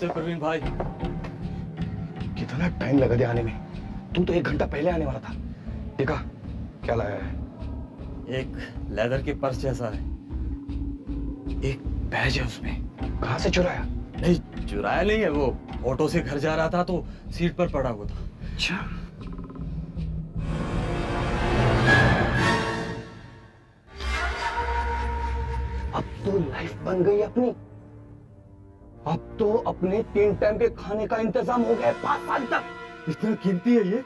नमस्ते प्रवीण भाई। कितना टाइम लगा दिया आने में? तू तो 1 घंटा पहले आने वाला था। देखा क्या लाया है? एक लेदर के पर्स जैसा है, एक बैज है उसमें। कहाँ से चुराया? नहीं चुराया नहीं है, वो ऑटो से घर जा रहा था तो सीट पर पड़ा हुआ था। अच्छा, अब तो लाइफ बन गई अपनी। अब तो अपने 3 टाइम के खाने का इंतजाम हो गया है 5 साल तक। इतना कीमती है ये?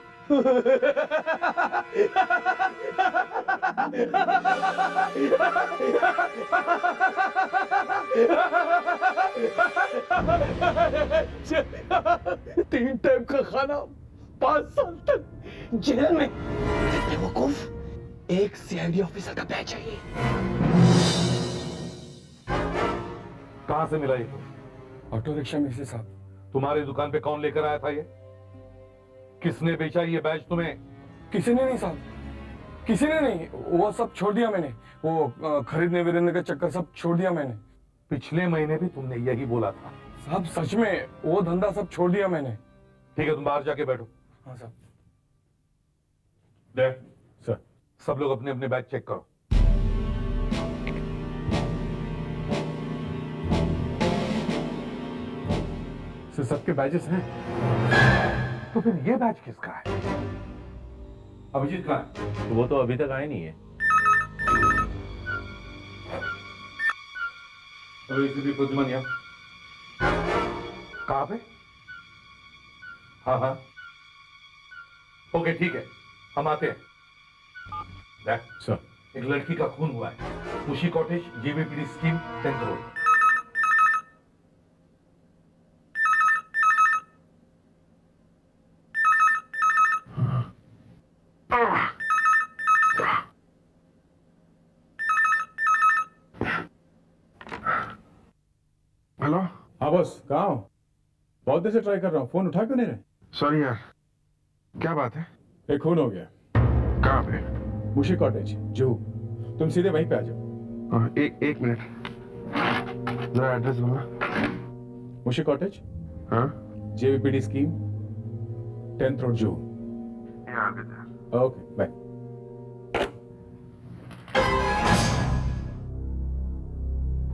तीन टाइम का खाना 5 साल तक जेल में। बेवकूफ, एक सीआईडी ऑफिसर का बैच है ये। कहां से मिला ये? ऑटो रिक्शा में से साहब। तुम्हारी दुकान पे कौन लेकर आया था ये? किसने बेचा ये बैज तुम्हें? किसी ने नहीं साहब, किसी ने नहीं। वो सब छोड़ दिया मैंने। वो खरीदने विरीदने का चक्कर सब छोड़ दिया मैंने। पिछले महीने भी तुमने यही बोला था। साहब सच में वो धंधा सब छोड़ दिया मैंने। ठीक है, तुम बाहर जाके बैठो। हाँ साहब। दे सर। सब लोग अपने अपने बैग चेक करो। सर सबके बैजेस हैं। तो फिर ये बैच किसका है? अभिजीत कहाँ है? वो तो अभी तक आए नहीं है। प्रद्युमन कहाँ पे? हाँ हाँ, ओके ठीक है, हम आते हैं। सर। एक लड़की का खून हुआ है, उसी cottage, JVPD scheme, 10th road. Hello. हाँ बस कहाँ हो? बहुत देर से ट्राई कर रहा हूँ, फोन उठा क्यों नहीं रहे? सॉरी यार, क्या बात है? एक खून हो गया। कहाँ पे? मुशी कॉटेज, जुहू। तुम सीधे वहीं पे आ जाओ। एक मिनट, जरा एड्रेस बोलना। मुशी कॉटेज, हाँ, JVPD scheme, 10th road, Juhu. Okay bye.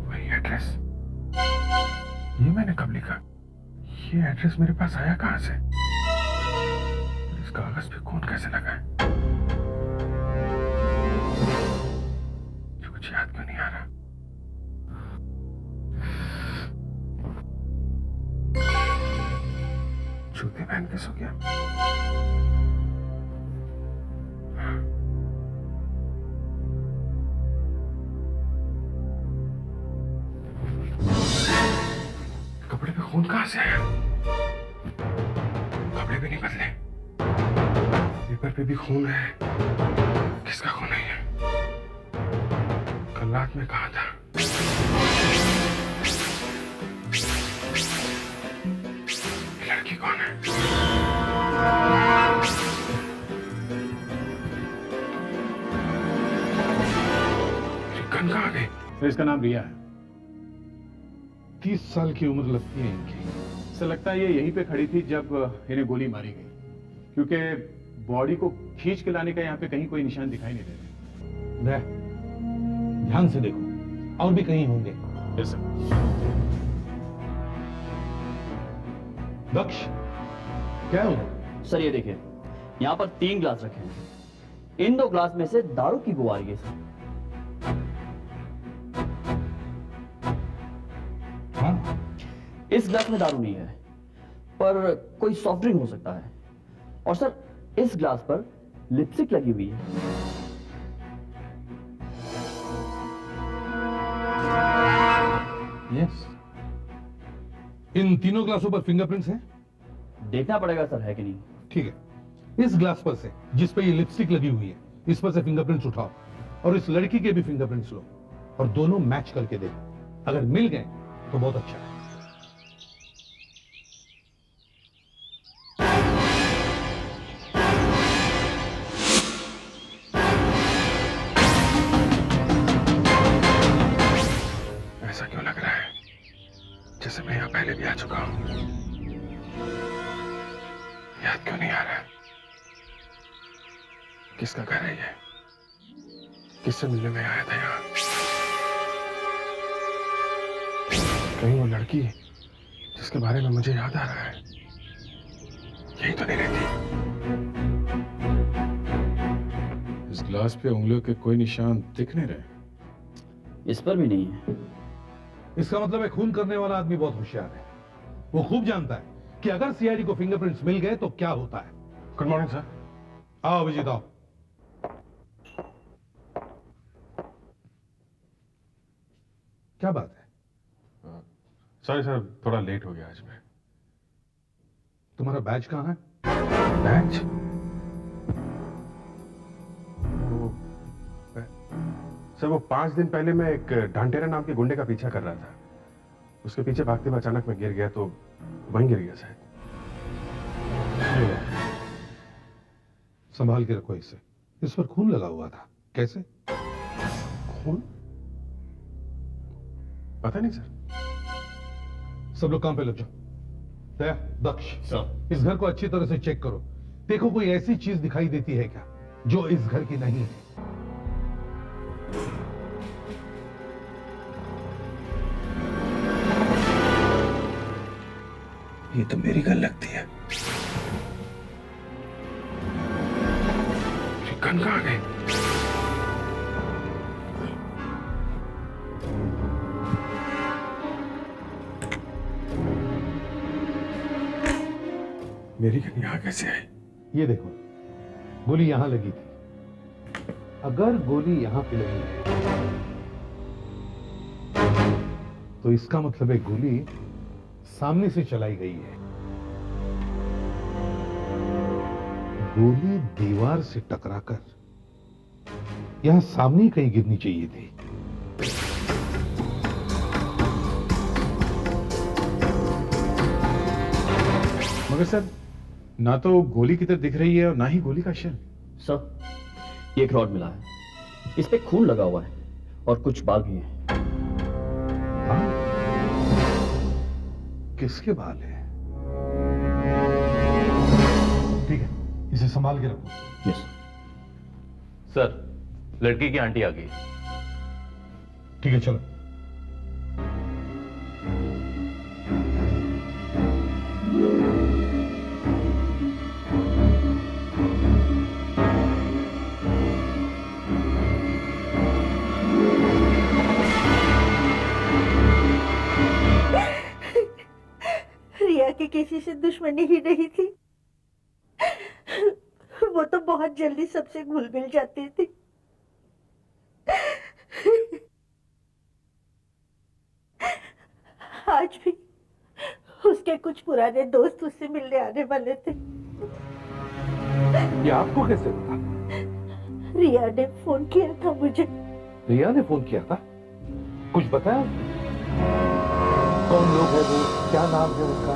वही एड्रेस। ये मैंने कब लिखा? ये एड्रेस मेरे पास आया कहाँ से? इस कागज पे कौन कैसे लगा है? कुछ याद क्यों नहीं आ रहा? जूते पहन के सो गया। कपड़े पे खून कहां से आया? कपड़े भी नहीं बदले, पेपर पे भी खून है। किसका खून है ये? कल रात में कहा था। ये लड़की कौन है? गन कहाँ गई? सर इसका नाम रिया है। 30 साल की उम्र लगती है इनकी। सर लगता है ये यहीं पे खड़ी थी जब इन्हें गोली मारी गई, क्योंकि बॉडी को खींच के लाने का यहाँ पे कहीं कोई निशान दिखाई नहीं दे रहे। ध्यान से देखो, और भी कहीं होंगे। Yes sir. दक्ष, क्या हुआ? सर ये देखिए, यहाँ पर 3 ग्लास रखे हैं। इन 2 ग्लास में से दारू की बू आ रही है सर। हाँ, इस ग्लास में दारू नहीं है, पर कोई सॉफ्ट ड्रिंक हो सकता है। और सर इस ग्लास पर लिपस्टिक लगी हुई है। यस। इन तीनों ग्लासों पर फिंगरप्रिंट्स हैं? देखना पड़ेगा सर है कि नहीं। ठीक है, इस ग्लास पर से जिस पे ये लिपस्टिक लगी हुई है, इस पर से फिंगरप्रिंट्स उठाओ और इस लड़की के भी फिंगरप्रिंट्स लो और दोनों मैच करके देखो। अगर मिल गए तो बहुत अच्छा है। ऐसा क्यों लग रहा है? जैसे मैं यहाँ पहले भी आ चुका हूं। याद क्यों नहीं आ रहा? किसका घर है ये? किससे मिलने में आया था यहाँ? कहीं वो लड़की जिसके बारे में मुझे याद आ रहा है यही तो नहीं रहती। इस ग्लास पे उंगलियों के कोई निशान दिख नहीं रहे। इस पर भी नहीं है। इसका मतलब है खून करने वाला आदमी बहुत होशियार है। वो खूब जानता है कि अगर सीआईडी को फिंगरप्रिंट्स मिल गए तो क्या होता है। Good morning sir. आओ अभिजीत आओ। क्या बात है? सॉरी सर, थोड़ा लेट हो गया आज मैं। तुम्हारा बैज कहां है? बैच? सर वो 5 दिन पहले मैं एक ढांटेरा नाम के गुंडे का पीछा कर रहा था। उसके पीछे भागते हुए अचानक मैं गिर गया तो वहीं गिर गया शायद। संभाल के रखो इसे। इस पर खून लगा हुआ था। कैसे? खून? पता नहीं सर। सब लोग काम पे लग जाओ। दया, दक्ष, सर। इस घर को अच्छी तरह से चेक करो। देखो कोई ऐसी चीज दिखाई देती है क्या जो इस घर की नहीं है। ये तो मेरी गन लगती है। गन कहां गई? मेरी गन यहां कैसे आई? ये देखो, गोली यहां लगी थी। अगर गोली यहां पे लगी है तो इसका मतलब है गोली सामने से चलाई गई है। गोली दीवार से टकराकर यहां सामने कहीं गिरनी चाहिए थी। मगर सर, ना तो गोली की तरह दिख रही है और ना ही गोली का शेल। सर, ये एक रॉड मिला है। इस पे खून लगा हुआ है और कुछ बाल भी हैं। किसके बाल हैं? ठीक है, इसे संभाल के रखो। यस सर, लड़की की आंटी आ गई। ठीक है, चलो। रिया की किसी से दुश्मनी ही नहीं थी। वो तो बहुत जल्दी सबसे घुल मिल जाती थी। आज भी उसके कुछ पुराने दोस्त उससे मिलने आने वाले थे। ये आपको कैसे पता? रिया ने फोन किया था मुझे। रिया ने फोन किया था? कुछ बताया? कौन लोग है वो? क्या नाम है उनका?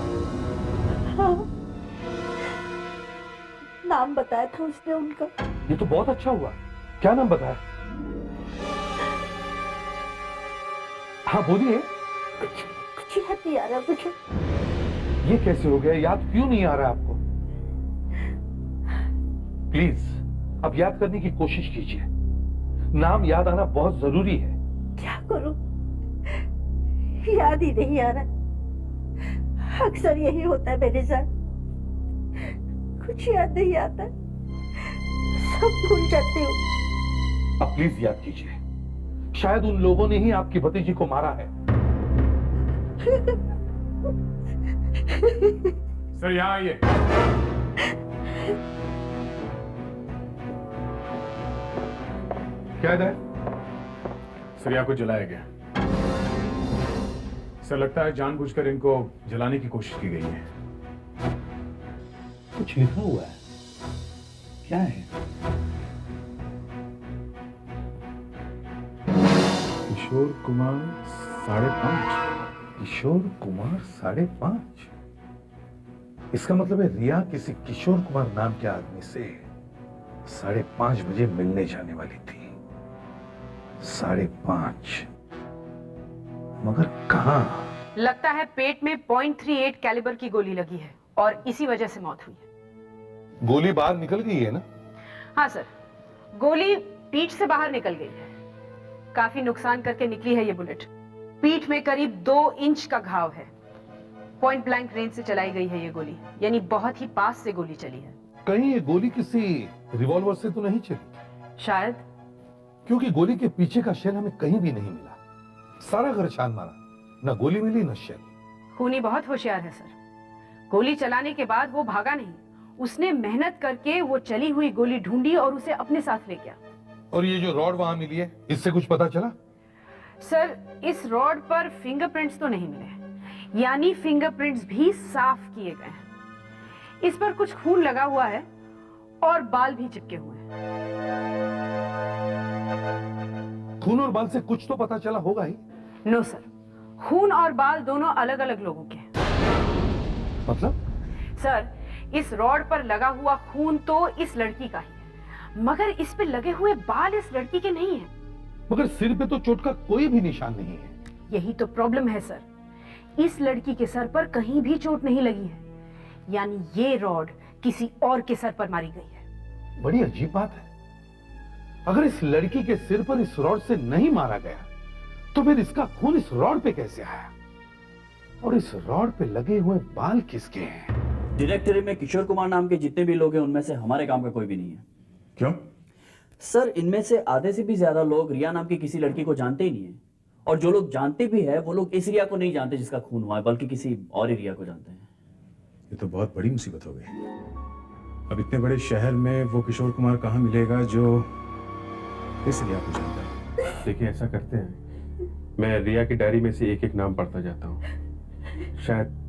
हाँ, नाम बताया था उसने उनका। ये तो बहुत अच्छा हुआ। क्या नाम बताया? हाँ बोलिए। कुछ याद नहीं आ रहा मुझे। ये कैसे हो गया? याद क्यों नहीं आ रहा आपको? प्लीज अब याद करने की कोशिश कीजिए। नाम याद आना बहुत जरूरी है। क्या करूं? याद ही नहीं आ रहा। अक्सर यही होता है मेरे साथ। कुछ याद नहीं आता, सब भूल जाती हूँ। अब प्लीज याद कीजिए। शायद उन लोगों ने ही आपकी भतीजी को मारा है। सर यहाँ आइए। क्या है? सर यहाँ को जलाया गया। सर लगता है जानबूझकर इनको जलाने की कोशिश की गई है। कुछ लिखा हुआ है। क्या है? किशोर कुमार 5.5। किशोर कुमार 5.5। इसका मतलब है रिया किसी किशोर कुमार नाम के आदमी से 5:30 बजे मिलने जाने वाली थी। 5:30। मगर कहां? लगता है पेट में .38 कैलिबर की गोली लगी है और इसी वजह से मौत हुई है। गोली बाहर निकल गई है ना? हाँ सर, गोली पीठ से बाहर निकल गई है। काफी नुकसान करके निकली है ये बुलेट। पीठ में करीब 2 इंच का घाव है। पॉइंट ब्लैंक रेंज से चलाई गई है ये गोली, यानी बहुत ही पास से गोली चली है। कहीं ये गोली किसी रिवॉल्वर से तो नहीं चली? शायद। क्योंकि गोली के पीछे का शेल हमें कहीं भी नहीं मिला। सारा घर छान मारा, न गोली मिली न शेल। खूनी बहुत होशियार है सर। गोली चलाने के बाद वो भागा नहीं, उसने मेहनत करके वो चली हुई गोली ढूंढी और उसे अपने साथ ले गया। और ये जो रॉड वहां मिली है, इससे कुछ पता चला? सर, इस रॉड पर फिंगरप्रिंट्स तो नहीं मिले, यानी फिंगरप्रिंट्स भी साफ किए गए हैं। इस पर कुछ खून लगा हुआ है और बाल भी चिपके हुए हैं। खून और बाल से कुछ तो पता चला होगा ही। नो सर, खून और बाल दोनों अलग अलग लोगों के हैं। मतलब? सर, इस रॉड पर लगा हुआ खून तो इस लड़की का ही है, मगर इस पे लगे हुए बाल इस लड़की के नहीं हैं। मगर सिर पे तो चोट का कोई भी निशान नहीं है। यही तो प्रॉब्लम है सर, इस लड़की के सर पर कहीं भी चोट नहीं लगी है, यानी ये रॉड किसी और के सर पर मारी गई है। बड़ी अजीब बात है। अगर इस लड़की के सिर पर इस रॉड से नहीं मारा गया, तो फिर इसका खून इस रॉड पे कैसे आया? और इस रॉड पे लगे हुए बाल किसके हैं? डायरेक्टरी में किशोर कुमार नाम के जितने भी लोग हैं, उनमें से हमारे काम का कोई भी नहीं है। क्यों? सर, इनमें से आधे से भी ज्यादा लोग रिया नाम की किसी लड़की को जानते ही नहीं है, और जो लोग जानते भी है वो लोग इस रिया को नहीं जानते जिसका खून हुआ है, बल्कि किसी और ही रिया को जानते हैं। ये तो बहुत बड़ी मुसीबत हो गई। अब इतने बड़े शहर में वो किशोर कुमार कहाँ मिलेगा जो इस रिया को जानता है? देखिए, ऐसा करते हैं, मैं रिया की डायरी में से एक एक नाम पढ़ता जाता हूँ, शायद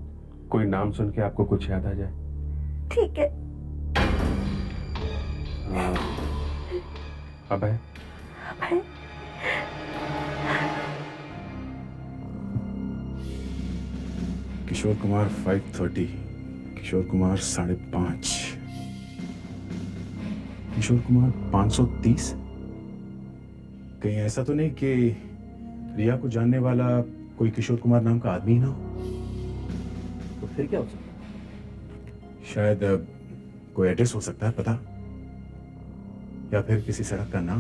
कोई नाम सुन के आपको कुछ याद आ जाए। ठीक है। अब है किशोर कुमार 530, किशोर कुमार 5.5, किशोर कुमार 530। कहीं ऐसा तो नहीं कि रिया को जानने वाला कोई किशोर कुमार नाम का आदमी ही ना हो? तो फिर क्या हो सकता है? शायद कोई एड्रेस हो सकता है पता, या फिर किसी सड़क का नाम।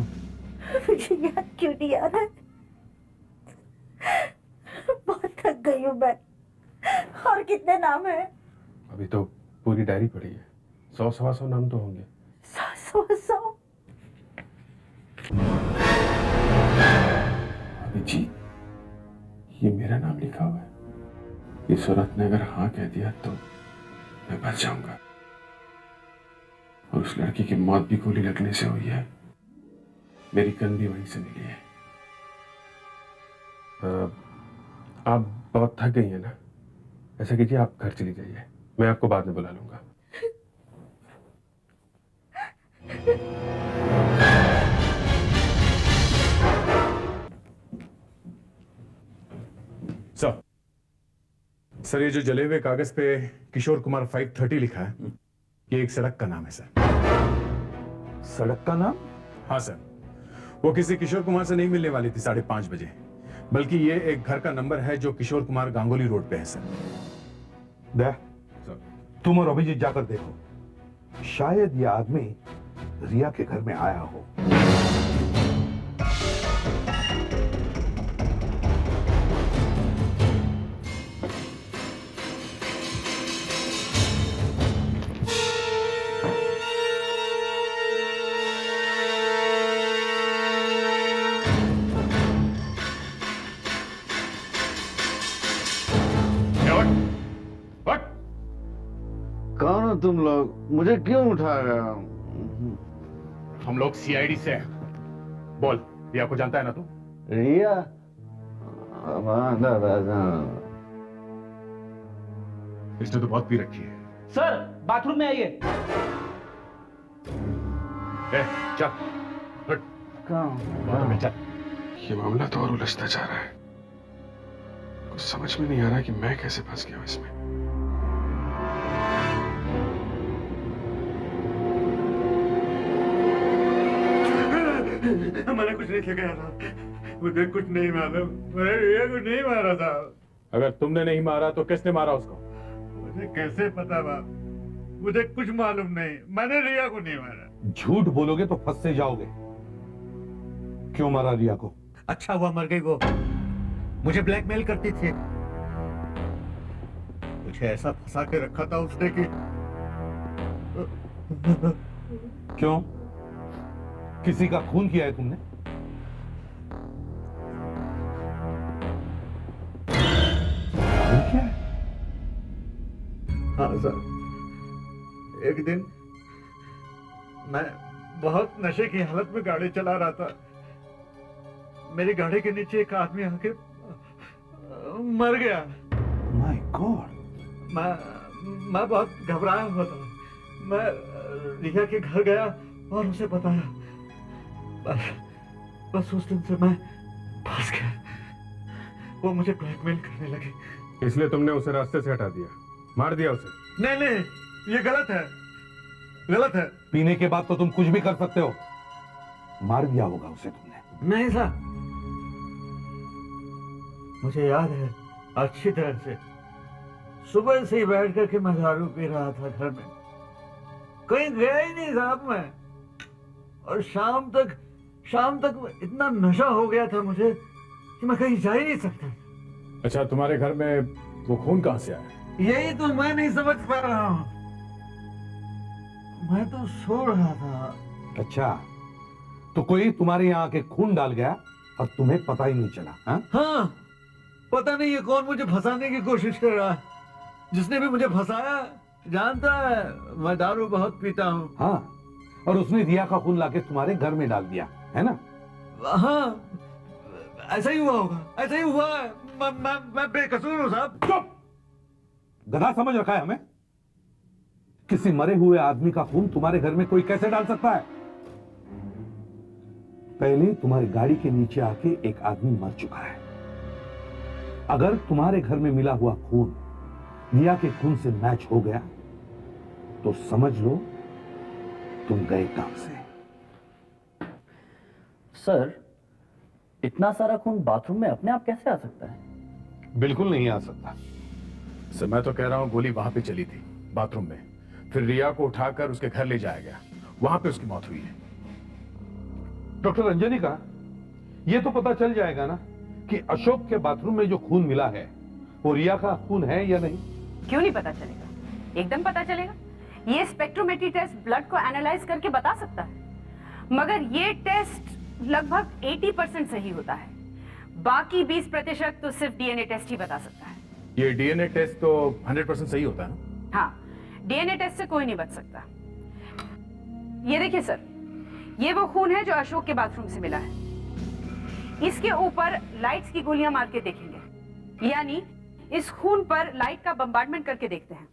मुझे याद क्यों नहीं आ रहा है? बहुत थक गई हूँ मैं। और कितने नाम हैं? अभी तो पूरी डायरी पड़ी है, 100-125 नाम तो होंगे। 100 अभी जी, ये मेरा नाम लिखा हुआ है। इस औरत ने अगर हाँ कह दिया तो मैं बच जाऊंगा। और उस लड़की की मौत भी गोली लगने से हुई है, मेरी गन भी वहीं से मिली है। आप बहुत थक गई हैं ना? ऐसा कीजिए, आप घर चली जाइए, मैं आपको बाद में बुला लूंगा। सर, ये जो जले हुए कागज पे किशोर कुमार 530 लिखा है, ये एक सड़क का नाम है सर। सड़क का नाम? हाँ सर, वो किसी किशोर कुमार से नहीं मिलने वाली थी 5:30 बजे, बल्कि ये एक घर का नंबर है जो किशोर कुमार गांगुली रोड पे है सर। दे, तुम और अभिजीत जाकर देखो, शायद ये आदमी रिया के घर में आया हो। कौन हो तुम लोग? मुझे क्यों उठा रहे हो? हम लोग सीआईडी से हैं। बोल, रिया को जानता है ना तू? रिया? इसने तो बहुत पी रखी है। सर, बाथरूम में आइए। चल, हट। बाथरूम में चल। ये मामला तो और उलझता जा रहा है, कुछ समझ में नहीं आ रहा कि मैं कैसे फंस गया हूं इसमें। मैंने कुछ नहीं किया था, मुझे कुछ नहीं मालूम, मैंने रिया को नहीं मारा था। अगर तुमने नहीं मारा तो किसने मारा उसको? मुझे कैसे पता बाप? मुझे कुछ मालूम नहीं, मैंने रिया को नहीं मारा। झूठ बोलोगे तो फंस से जाओगे। क्यों मारा रिया को? अच्छा हुआ मर गई वो, मुझे ब्लैकमेल करती थी। मुझे ऐसा फंसा के रखा था उसने कि क्यों? किसी का खून किया है तुमने? खून किया है? हाँ सर, एक दिन मैं बहुत नशे की हालत में गाड़ी चला रहा था। मेरी गाड़ी के नीचे एक आदमी आके मर गया। My God. मैं बहुत घबराया हुआ था। मैं रिया के घर गया और उसे बताया। बस उस दिन से मैं फंस गया। वो मुझे ब्लैकमेल करने लगी। इसलिए तुमने उसे रास्ते से हटा दिया, मार दिया उसे? नहीं नहीं, ये गलत है, गलत है। पीने के बाद तो तुम कुछ भी कर सकते हो। मार दिया होगा उसे तुमने। नहीं साहब, मुझे याद है अच्छी तरह से। सुबह से ही बैठ करके मैं दारू पी रहा था घर में, कहीं गया ही नहीं साहब मैं। और शाम तक इतना नशा हो गया था मुझे कि मैं कहीं जा ही नहीं सकता। अच्छा, तुम्हारे घर में वो खून कहां से आया? यही तो मैं नहीं समझ पा रहा हूं। मैं तो सो रहा था। अच्छा, तो कोई तुम्हारे यहाँ आके खून डाल गया और तुम्हें पता ही नहीं चला? हाँ, पता नहीं ये कौन मुझे फंसाने की कोशिश कर रहा है। जिसने भी मुझे फंसाया जानता है मैं दारू बहुत पीता हूँ। हाँ, और उसने रिया का खून लाके तुम्हारे घर में डाल दिया है ना? हाँ, ऐसा ही हुआ होगा, ऐसा ही हुआ है। मैं बेकसूर हूँ साहब। चुप! गधा समझ रखा है हमें? किसी मरे हुए आदमी का खून तुम्हारे घर में कोई कैसे डाल सकता है? पहले तुम्हारी गाड़ी के नीचे आके एक आदमी मर चुका है। अगर तुम्हारे घर में मिला हुआ खून रिया के खून से मैच हो गया तो समझ लो तुम गए काम से। सर, इतना सारा खून बाथरूम में अपने आप कैसे आ सकता है? बिल्कुल नहीं आ सकता। सर, मैं तो कह रहा हूं गोली वहां पे चली थी, बाथरूम में। फिर रिया को उठाकर उसके घर ले जाया गया, वहां पे उसकी मौत हुई है। डॉक्टर रंजनी का ये तो पता चल जाएगा ना कि अशोक के बाथरूम में जो खून मिला है वो रिया का खून है या नहीं? क्यों नहीं पता चलेगा? एकदम पता चलेगा। ये स्पेक्ट्रोमेट्री टेस्ट ब्लड को एनालाइज करके बता सकता है, मगर ये टेस्ट लगभग 80% सही होता है। बाकी 20% तो सिर्फ डीएनए टेस्ट ही बता सकता है। ये डीएनए टेस्ट तो 100% सही होता है ना? हाँ, डीएनए टेस्ट से कोई नहीं बच सकता। ये देखिए सर, ये वो खून है जो अशोक के बाथरूम से मिला है। इसके ऊपर लाइट्स की गोलियां मार के देखेंगे, यानी इस खून पर लाइट का बम्बार्डमेंट करके देखते हैं।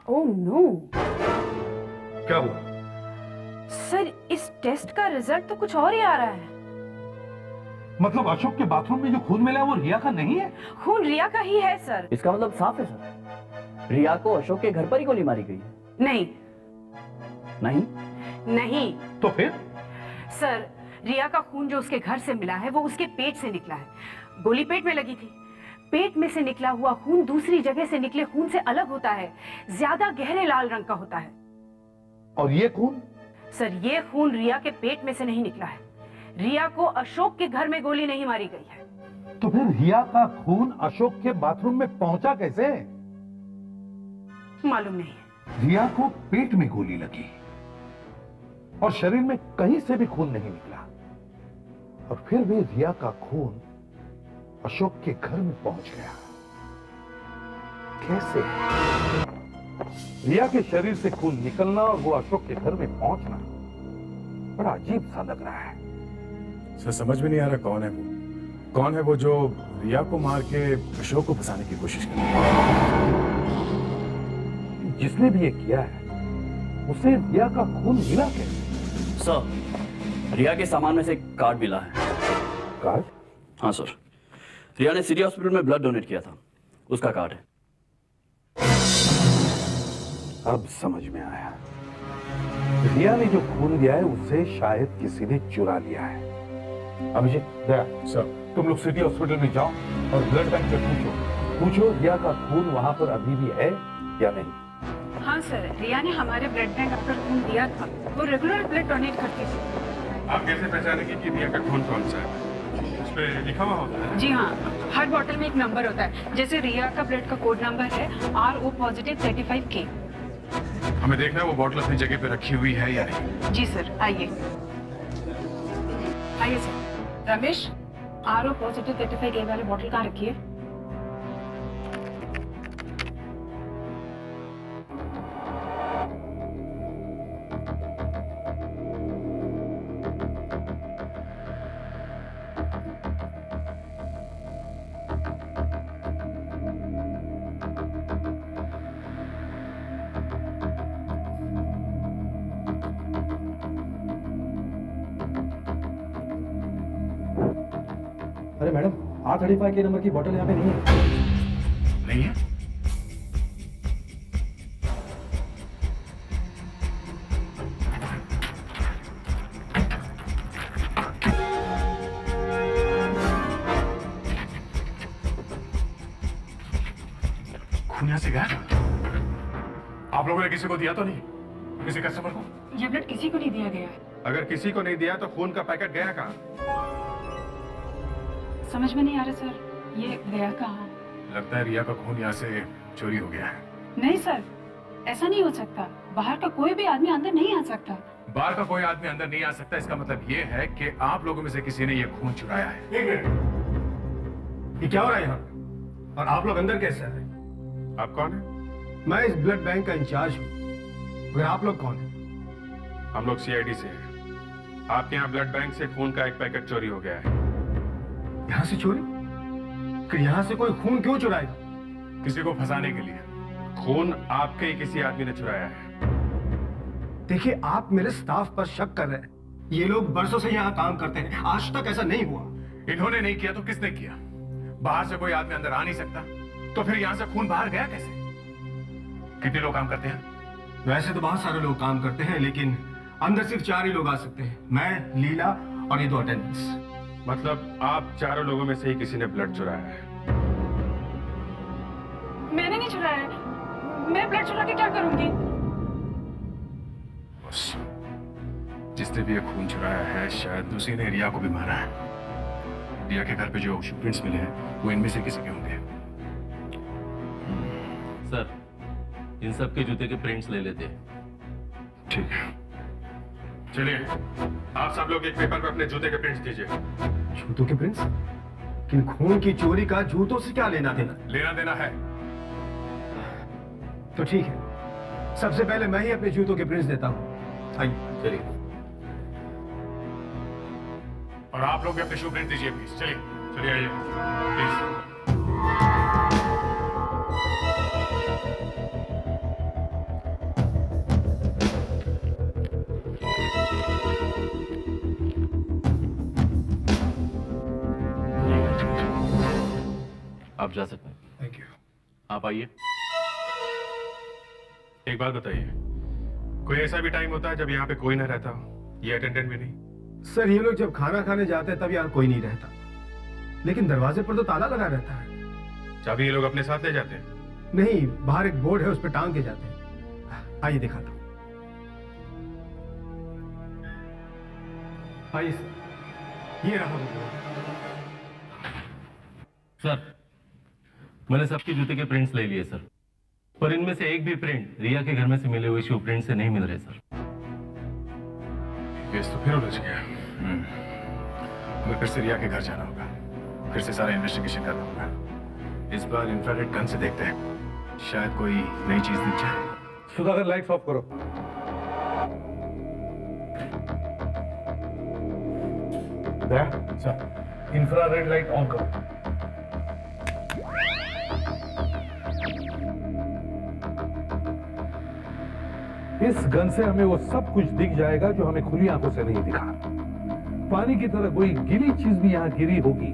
Oh no! क्या हुआ? सर, इस टेस्ट का रिजल्ट तो कुछ और ही आ रहा है। मतलब अशोक के बाथरूम में जो खून मिला है वो रिया का नहीं है? खून रिया का ही है सर। इसका मतलब साफ है सर, रिया को अशोक के घर पर ही गोली मारी गई है। नहीं नहीं? नहीं तो फिर? सर, रिया का खून जो उसके घर से मिला है वो उसके पेट से निकला है। गोली पेट में लगी थी। पेट में से निकला हुआ खून दूसरी जगह से निकले खून से अलग होता है, ज्यादा गहरे लाल रंग का होता है। और ये खून? सर, ये खून रिया के पेट में से नहीं निकला है। रिया को अशोक के घर में गोली नहीं मारी गई है। तो फिर रिया का खून अशोक के बाथरूम में पहुंचा कैसे? मालूम नहीं। रिया को पेट में गोली लगी और शरीर में कहीं से भी खून नहीं निकला, और फिर भी रिया का खून अशोक के घर में पहुंच गया। कैसे? रिया के शरीर से खून निकलना और वो अशोक के घर में पहुंचना बड़ा अजीब सा लग रहा है। सर समझ में नहीं आ रहा कौन है वो। कौन है वो जो रिया को मार के अशोक को फंसाने की कोशिश कर रहा है? जिसने भी ये किया है उसे रिया का खून मिला कैसे? सर, रिया के सामान में से एक कार्ड मिला है। कार्ड? हाँ सर, रिया ने सिटी हॉस्पिटल में ब्लड डोनेट किया था, उसका कार्ड है। अब समझ में आया, रिया ने जो खून दिया है उसे शायद किसी ने चुरा लिया है। अभिषेक, दया सर तुम लोग सिटी हॉस्पिटल में जाओ और ब्लड बैंक से पूछो रिया का खून वहां पर अभी भी है या नहीं। हाँ सर, रिया ने हमारे ब्लड बैंक अपना खून दिया था। वो रेगुलर ब्लड डोनेट करती थी। आप कैसे पहचानेंगे कि रिया का खून कौन सा है? उस पे लिखा हुआ होता है? जी हाँ, हर बॉटल में एक नंबर होता है। जैसे रिया का ब्लड का कोड नंबर है RO पॉजिटिव 35K। हमें देखना है वो बॉटल अपनी जगह पे रखी हुई है या नहीं। जी सर, आइए आइए sir. Ramesh, RO positive 35K वाले बॉटल कहाँ रखी है? अरे मैडम, R35 के नंबर की बोतल यहाँ पे नहीं है। नहीं है? खून यहाँ से गया? आप लोगों ने किसी को दिया तो नहीं? किसी कस्टमर को? ये ब्लड किसी को नहीं दिया गया है। अगर किसी को नहीं दिया तो खून का पैकेट गया कहाँ? समझ में नहीं आ रहा सर, ये गया कहाँ? लगता है रिया का खून यहाँ से चोरी हो गया है। नहीं सर, ऐसा नहीं हो सकता। बाहर का कोई भी आदमी अंदर नहीं आ सकता। बाहर का कोई आदमी अंदर नहीं आ सकता, इसका मतलब ये है कि आप लोगों में से किसी ने ये खून चुराया है। एक मिनट, ये क्या हो रहा है यहाँ पे? और आप लोग अंदर कैसे आए? आप कौन है? मैं इस ब्लड बैंक का इंचार्ज हूँ। मगर आप लोग कौन हैं? हम लोग CID से हैं। आपके यहाँ ब्लड बैंक से खून का एक पैकेट चोरी हो गया है। यहाँ से चोरी? फिर यहाँ से कोई खून क्यों चुराएगा? किसी को फंसाने के लिए। खून आपके ही किसी आदमी ने चुराया है। देखिए, आप मेरे स्टाफ पर शक कर रहे हैं। ये लोग बरसों से यहाँ काम करते हैं, आज तक ऐसा नहीं हुआ। इन्होंने नहीं किया तो किसने किया? बाहर से कोई आदमी अंदर आ नहीं सकता, तो फिर यहाँ से खून बाहर गया कैसे? कितने लोग काम करते हैं? वैसे तो बहुत सारे लोग काम करते हैं, लेकिन अंदर सिर्फ 4 ही लोग आ सकते हैं। मैं, लीला और ये 2 अटेंडेंट्स। मतलब आप चारों लोगों में से ही किसी ने ब्लड चुराया है? मैंने नहीं चुराया है। मैं ब्लड चुरा के क्या करूंगी? बस, जिसने भी ये खून चुराया है शायद उसी ने रिया को भी मारा है। रिया के घर पे जो प्रिंट्स मिले हैं वो इनमें से किसी के होंगे। सर, इन सब के जूते के प्रिंट्स ले लेते हैं। ठीक है, चलिए आप सब लोग एक पेपर पे अपने जूते के प्रिंट्स दीजिए। जूतों के प्रिंट्स? किन खून की चोरी का जूतों से क्या लेना देना? लेना देना है। तो ठीक है, सबसे पहले मैं ही अपने जूतों के प्रिंट्स देता हूँ। आइए। चलिए। और आप लोग भी अपने शू प्रिंट दीजिए प्लीज। चलिए चलिए, आइए प्लीज। आप जा सकते हैं। Thank you. आप आइए। एक बात बताइए, कोई ऐसा भी टाइम होता है जब यहाँ पे कोई ना रहता हो? ये अटेंडेंट भी नहीं? सर, ये लोग जब खाना खाने जाते हैं तब यहाँ कोई नहीं रहता, लेकिन दरवाजे पर तो ताला लगा रहता है। चाबी ये लोग अपने साथ ले जाते हैं? नहीं, बाहर एक बोर्ड है, उस पर टांग के जाते हैं। आइए दिखाता हूँ। आइए सर, ये रहा बोर्ड। सर, मैंने सबके जूते के प्रिंट्स ले लिए सर, पर इनमें से एक भी प्रिंट रिया के घर में से मिले हुए शू प्रिंट से नहीं मिल रहे सर। केस तो फिर उलझ गया। हमें फिर से रिया के घर जाना होगा, फिर से सारा इन्वेस्टिगेशन करना होगा। इस बार इंफ्रारेड गन से देखते हैं। शायद कोई नई चीज दिख जाए। सुधाकर लाइट्स ऑफ करो। सर, इंफ्रारेड लाइट ऑन करो। इस गन से हमें वो सब कुछ दिख जाएगा जो हमें खुली आंखों से नहीं दिखा। पानी की तरह कोई गिरी चीज भी यहां गिरी होगी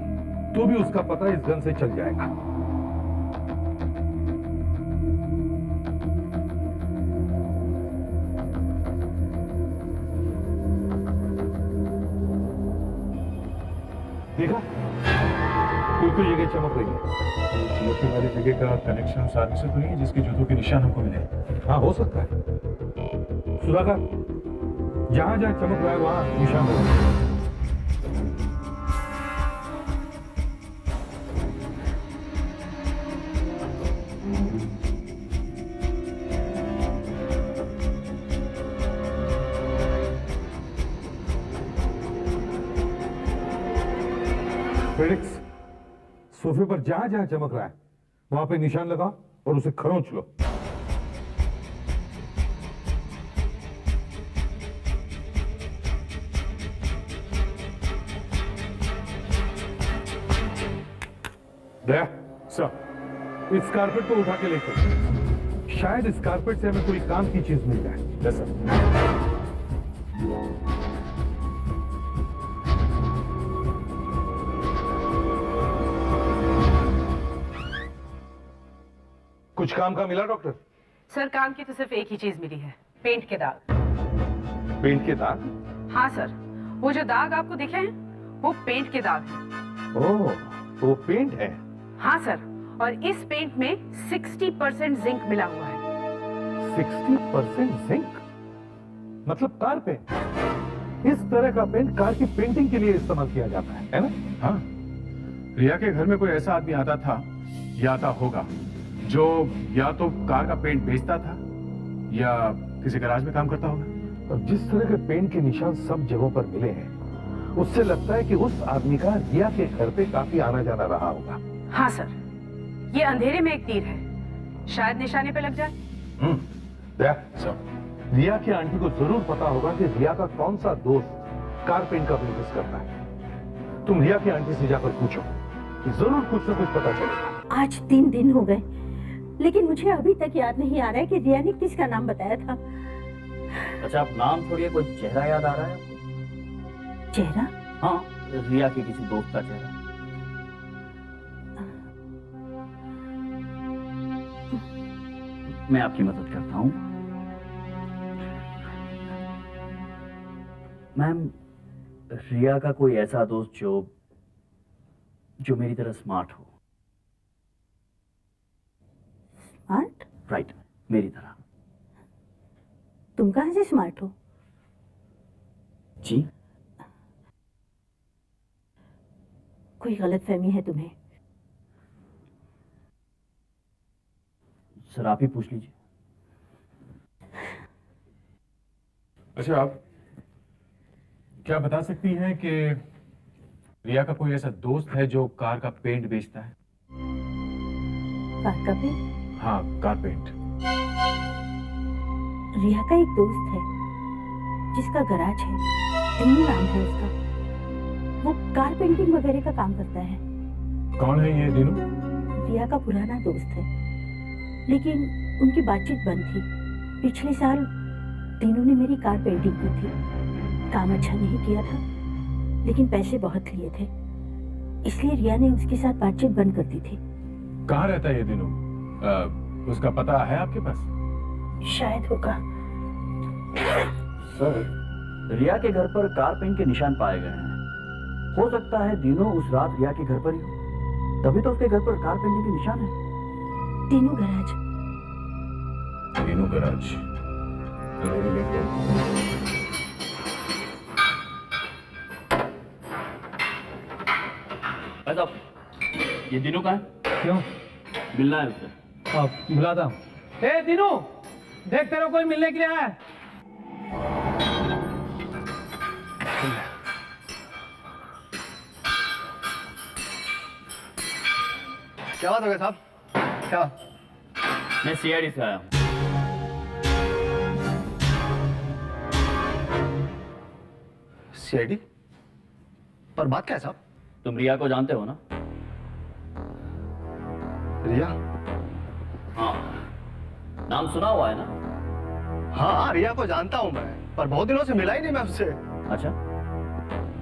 तो भी उसका पता इस गन से चल जाएगा। देखा, कोई जगह चमक रही है। चमकने वाली जगह का कनेक्शन उस आदमी से तो नहीं है जिसके जूतों के निशान हमको मिले? हाँ, हो सकता है। सुधाकर, जहां जहां चमक रहा है वहां निशान लगा। फेलिक्स, सोफे पर जहां जहां चमक रहा है वहां पे निशान लगाओ और उसे खरोंच लो। दया, सर। इस कारपेट को उठा के लेकर शायद इस कारपेट से हमें कोई काम की चीज मिल जाए। Yes sir. कुछ काम का मिला डॉक्टर? सर, काम की तो सिर्फ एक ही चीज मिली है, पेंट के दाग। पेंट के दाग? हाँ सर, वो जो दाग आपको दिखे हैं वो पेंट के दाग हैं। ओह, तो वो पेंट है? हाँ सर, और इस पेंट में 60% जिंक मिला हुआ है। 60% जिंक? मतलब कार पेंट? इस तरह का पेंट कार की पेंटिंग के लिए इस्तेमाल किया जाता है ना? हाँ, रिया के घर में कोई ऐसा आदमी आता था या आता होगा जो या तो कार का पेंट बेचता था या किसी गैराज में काम करता होगा। और जिस तरह के पेंट के निशान सब जगहों पर मिले हैं, उससे लगता है कि उस आदमी का रिया के घर पे काफी आना जाना रहा होगा। हाँ सर, ये अंधेरे में एक तीर है, शायद निशाने पे लग जाए। दया, रिया की आंटी को जरूर पता होगा कि रिया का कौन सा दोस्त कार पेंट का बिजनेस करता है। तुम रिया की आंटी से जाकर पूछो, जरूर कुछ न कुछ पता चलेगा। आज 3 दिन हो गए, लेकिन मुझे अभी तक याद नहीं आ रहा है कि रिया ने किसका नाम बताया था। अच्छा, आप नाम छोड़िए, कोई चेहरा याद आ रहा है आपको? चेहरा? हाँ, रिया के किसी दोस्त का चेहरा। मैं आपकी मदद करता हूं। मैम, रिया का कोई ऐसा दोस्त जो मेरी तरह स्मार्ट हो। स्मार्ट? राइट, मेरी तरह। तुम कहां से स्मार्ट हो? जी? कोई गलतफहमी है तुम्हें? सर, आप ही पूछ लीजिए। अच्छा, आप क्या बता सकती हैं कि रिया का कोई ऐसा दोस्त है जो कार का पेंट बेचता है? कार का पेंट? हाँ, कार पेंट। रिया का एक दोस्त है जिसका गैराज है, दिनू नाम है उसका। वो कार पेंटिंग वगैरह का काम करता है। कौन है ये दिनू? रिया का पुराना दोस्त है, लेकिन उनकी बातचीत बंद थी। पिछले साल दिनू ने मेरी कार पेंटिंग की थी। काम अच्छा नहीं किया था, लेकिन पैसे बहुत लिए थे, इसलिए रिया ने उसके साथ बातचीत बंद कर दी थी। कहाँ रहता है ये दिनू? उसका पता है आपके पास? शायद होगा। सर, रिया के घर पर कार पेंट के निशान पाए गए हैं। हो सकता है दिनों उस रात रिया के घर पर ही हो, तभी तो उसके घर पर कार पेंटिंग के निशान है। दिनू गैराज? दिनू गैराज। साहब, ये दिनू का है? क्यों? मिलना है उससे। आप बुलाता हूँ। ए दिनू, देख तेरे कोई मिलने के लिए आया है। क्या बात हो गई साहब? क्या? मैं सीआईडी से आया हूँ। सीआईडी? पर बात क्या है साहब? तुम रिया को जानते हो ना? रिया? हाँ, नाम सुना हुआ है ना? हाँ, रिया को जानता हूँ मैं, पर बहुत दिनों से मिला ही नहीं मैं उससे। अच्छा,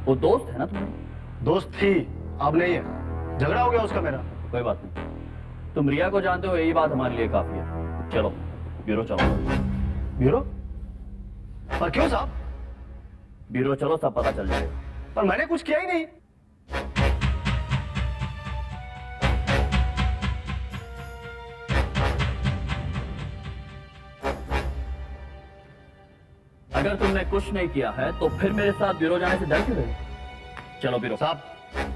वो दोस्त है ना तुम्हारी? दोस्त थी, अब नहीं है। झगड़ा हो गया उसका मेरा। कोई बात नहीं, तुम रिया को जानते हो, यही बात हमारे लिए काफी है। चलो ब्यूरो चलो। ब्यूरो? पर क्यों साहब? ब्यूरो चलो, सब पता चल जाएगा। पर मैंने कुछ किया ही नहीं। अगर तुमने कुछ नहीं किया है तो फिर मेरे साथ ब्यूरो जाने से डर क्यों रहे? चलो ब्यूरो। साहब,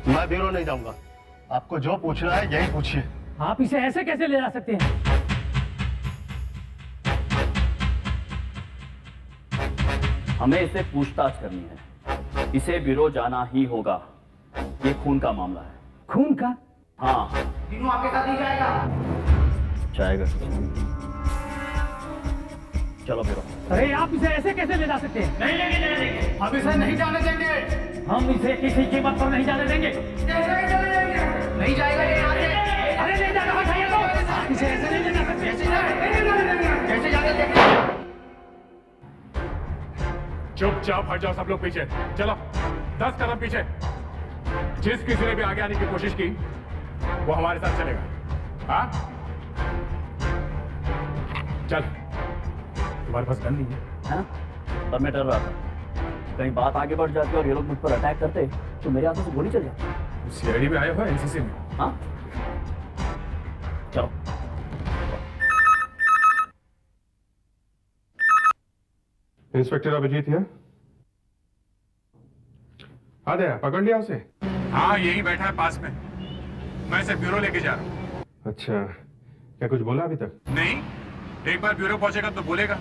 मैं ब्यूरो नहीं जाऊंगा। आपको जो पूछना है यही पूछिए। आप इसे ऐसे कैसे ले जा सकते हैं? हमें इसे पूछताछ करनी है, इसे ब्यूरो जाना ही होगा। ये खून का मामला है। खून का? हाँ। तीनों आपके साथ नहीं जाएगा? जाएगा। चलो ब्यूरो। अरे आप इसे ऐसे कैसे ले जा सकते हैं? नहीं लेके जाएंगे। हम इसे नहीं जाने देंगे। हम इसे किसी कीमत पर नहीं जाने देंगे। कैसे नहीं जाने देंगे? नहीं जाएगा ये यहाँ से। अरे ले जाना बताइए तो। आप इसे ऐसे नहीं ले जा सकते। कैसे जाने देंगे? कैसे जाने देंगे? चुपचाप हट जाओ सब लोग पीछे। चलो 10 कदम पीछे। जिस किसी ने भी आगे आने की कोशिश की वो हमारे साथ चलेगा। हाँ, चल। तुम्हारे पास गन नहीं है ना? पर मैं डर रहा था कहीं बात आगे बढ़ जाती और ये लोग मुझ पर अटैक करते तो मेरे हाथों से गोली चल जाती। सीआईडी में आए हो एनसीसी में? हाँ, चलो। इंस्पेक्टर अभिजीत है? आ गया, पकड़ लिया उसे? हाँ, यही बैठा है पास में। मैं इसे ब्यूरो लेके जा रहा हूँ। अच्छा, क्या कुछ बोला अभी तक? नहीं, एक बार ब्यूरो पहुंचेगा तो बोलेगा।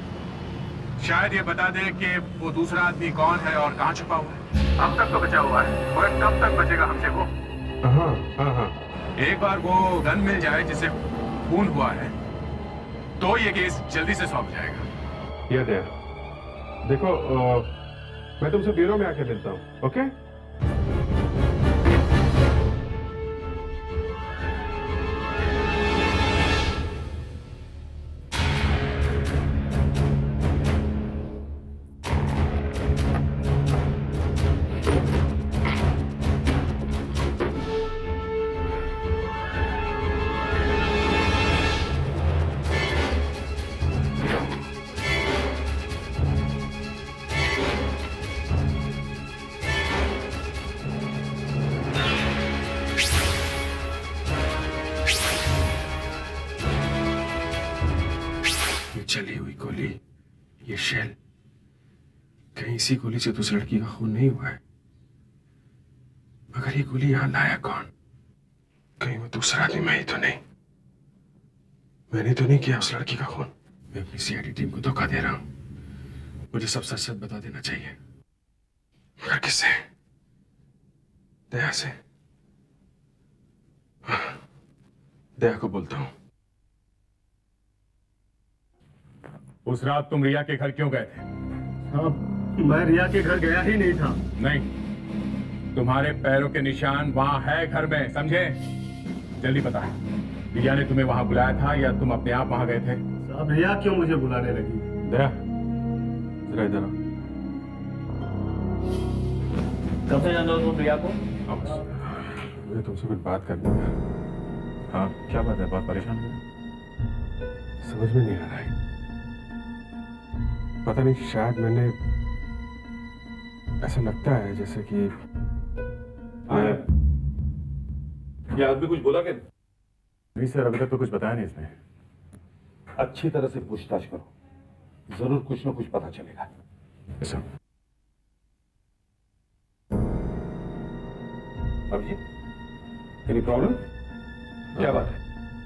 शायद ये बता दे कि वो दूसरा आदमी कौन है और कहाँ छुपा हुआ है। अब तक तो बचा हुआ है, और कब तक बचेगा हमसे वो? हाँ हाँ हाँ। एक बार वो गन मिल जाए जिससे खून हुआ है तो ये केस जल्दी से सॉल्व जाएगा। ये दे। देखो, मैं तुमसे ब्यूरो में आके मिलता हूँ, ओके? चली हुई गोली, ये शेल, कहीं इसी गोली से तो उस लड़की का खून नहीं हुआ है। मगर ये गोली यहां लाया कौन? कहीं वो दूसरा आदमी मैं ही तो नहीं? मैंने तो नहीं किया उस लड़की का खून। मैं अपनी सीआईडी टीम को धोखा दे रहा हूं। मुझे सब सच सच बता देना चाहिए। मगर किससे? दया से? हाँ, दया को बोलता हूं। उस रात तुम रिया के घर क्यों गए थे? साहब, मैं रिया के घर गया ही नहीं था। नहीं, तुम्हारे पैरों के निशान वहां है घर में, समझे? जल्दी बता, रिया ने तुम्हें वहां बुलाया था या तुम अपने आप वहां गए थे? साहब, रिया क्यों मुझे बुलाने लगी? दया, जरा इधर आओ। कब से जानते हो तुम रिया को? मुझे तुमसे कुछ बात करनी है। हाँ, क्या बात है? बहुत परेशान हो? समझ में नहीं आ रहा है। पता नहीं, शायद मैंने, ऐसा लगता है जैसे कि ये आदमी कुछ बोला क्या? नहीं सर, अभी तक तो कुछ बताया नहीं इसने। अच्छी तरह से पूछताछ करो, जरूर कुछ न कुछ पता चलेगा। ऐसा अभिजीत, एनी प्रॉब्लम? क्या बात है?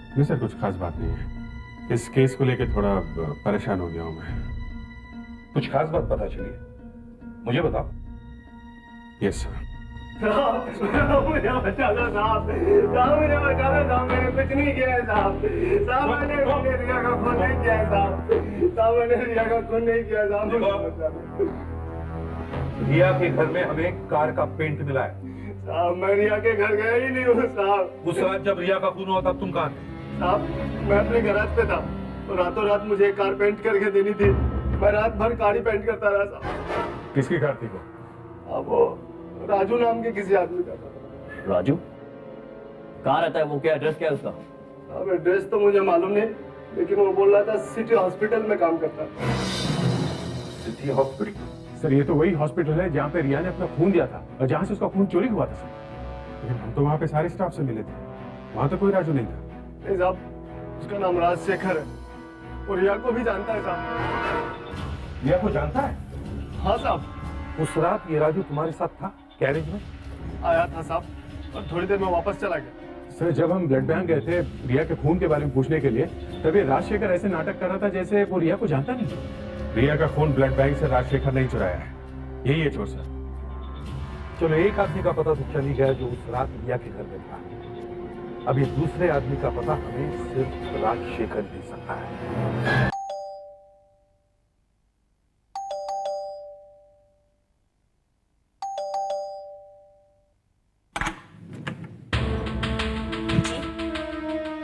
नहीं सर, कुछ खास बात नहीं है। इस केस को लेकर थोड़ा परेशान हो गया हूं मैं। कुछ खास बात पता चली है? मुझे बताओ। Yes sir. मुझे बचा दो साहब, मुझे बचा दो साहब, मैंने कुछ नहीं किया है साहब, मैंने रिया का खून नहीं किया है साहब, मैंने रिया का खून नहीं किया है साहब। रिया के घर में हमें कार का पेंट मिला है साहब मैं रिया के घर गया ही नहीं हूँ साहब। उस रात जब रिया का खून हुआ तब तुम कहाँ थे? साहब मैं अपने गैराज पे था और रातों रात मुझे एक कार पेंट करके देनी थी, मैं रात भर कार ही पेंट करता रहा साहब। किसकी कार थी वो? अब वो राजू नाम के किसी आदमी का था। राजू कहाँ रहता है वो, क्या एड्रेस क्या है उसका? अब एड्रेस तो मुझे मालूम नहीं, लेकिन वो बोल रहा था सिटी हॉस्पिटल में काम करता है। City hospital? सर ये तो वही हॉस्पिटल है जहाँ पे रिया ने अपना खून दिया था और जहाँ से उसका खून चोरी हुआ था सर। लेकिन हम तो वहाँ पे सारे स्टाफ से मिले थे, वहाँ तो कोई राजू नहीं था। नहीं साहब, उसका नाम राजशेखर है और रिया को भी जानता है साहब। रिया को जानता है? हाँ साहब। उस रात ये राजू तुम्हारे साथ था गैरेज में? आया था साहब और थोड़ी देर में वापस चला गया। सर जब हम ब्लड बैंक गए थे रिया के खून के बारे में पूछने के लिए, तब ये राजशेखर ऐसे नाटक कर रहा था जैसे वो रिया को जानता नहीं। रिया का खून ब्लड बैंक से राजशेखर नहीं चुराया है, यही है चोर सर। चलो एक आदमी का पता तो चल ही गया जो उस रात रिया के घर में था। अब ये दूसरे आदमी का पता हमें सिर्फ राजशेखर दे सकता है।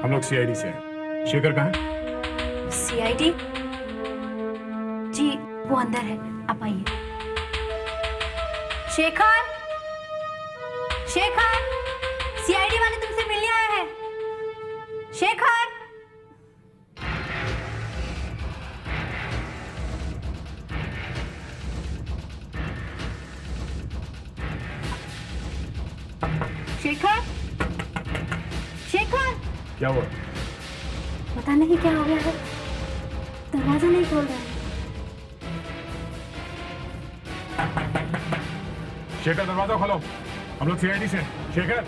हम लोग सीआईडी से हैं। शेखर कहाँ है? सीआईडी? जी वो अंदर है, आप आइए। शेखर, शेखर, सीआईडी वाले तुमसे मिलने आया है। शेखर, शेखर, शेखर। क्या हुआ? पता नहीं क्या हो गया है, दरवाजा नहीं खोल रहा है। शेखर दरवाजा खोलो, हम लोग सीआईडी से। शेखर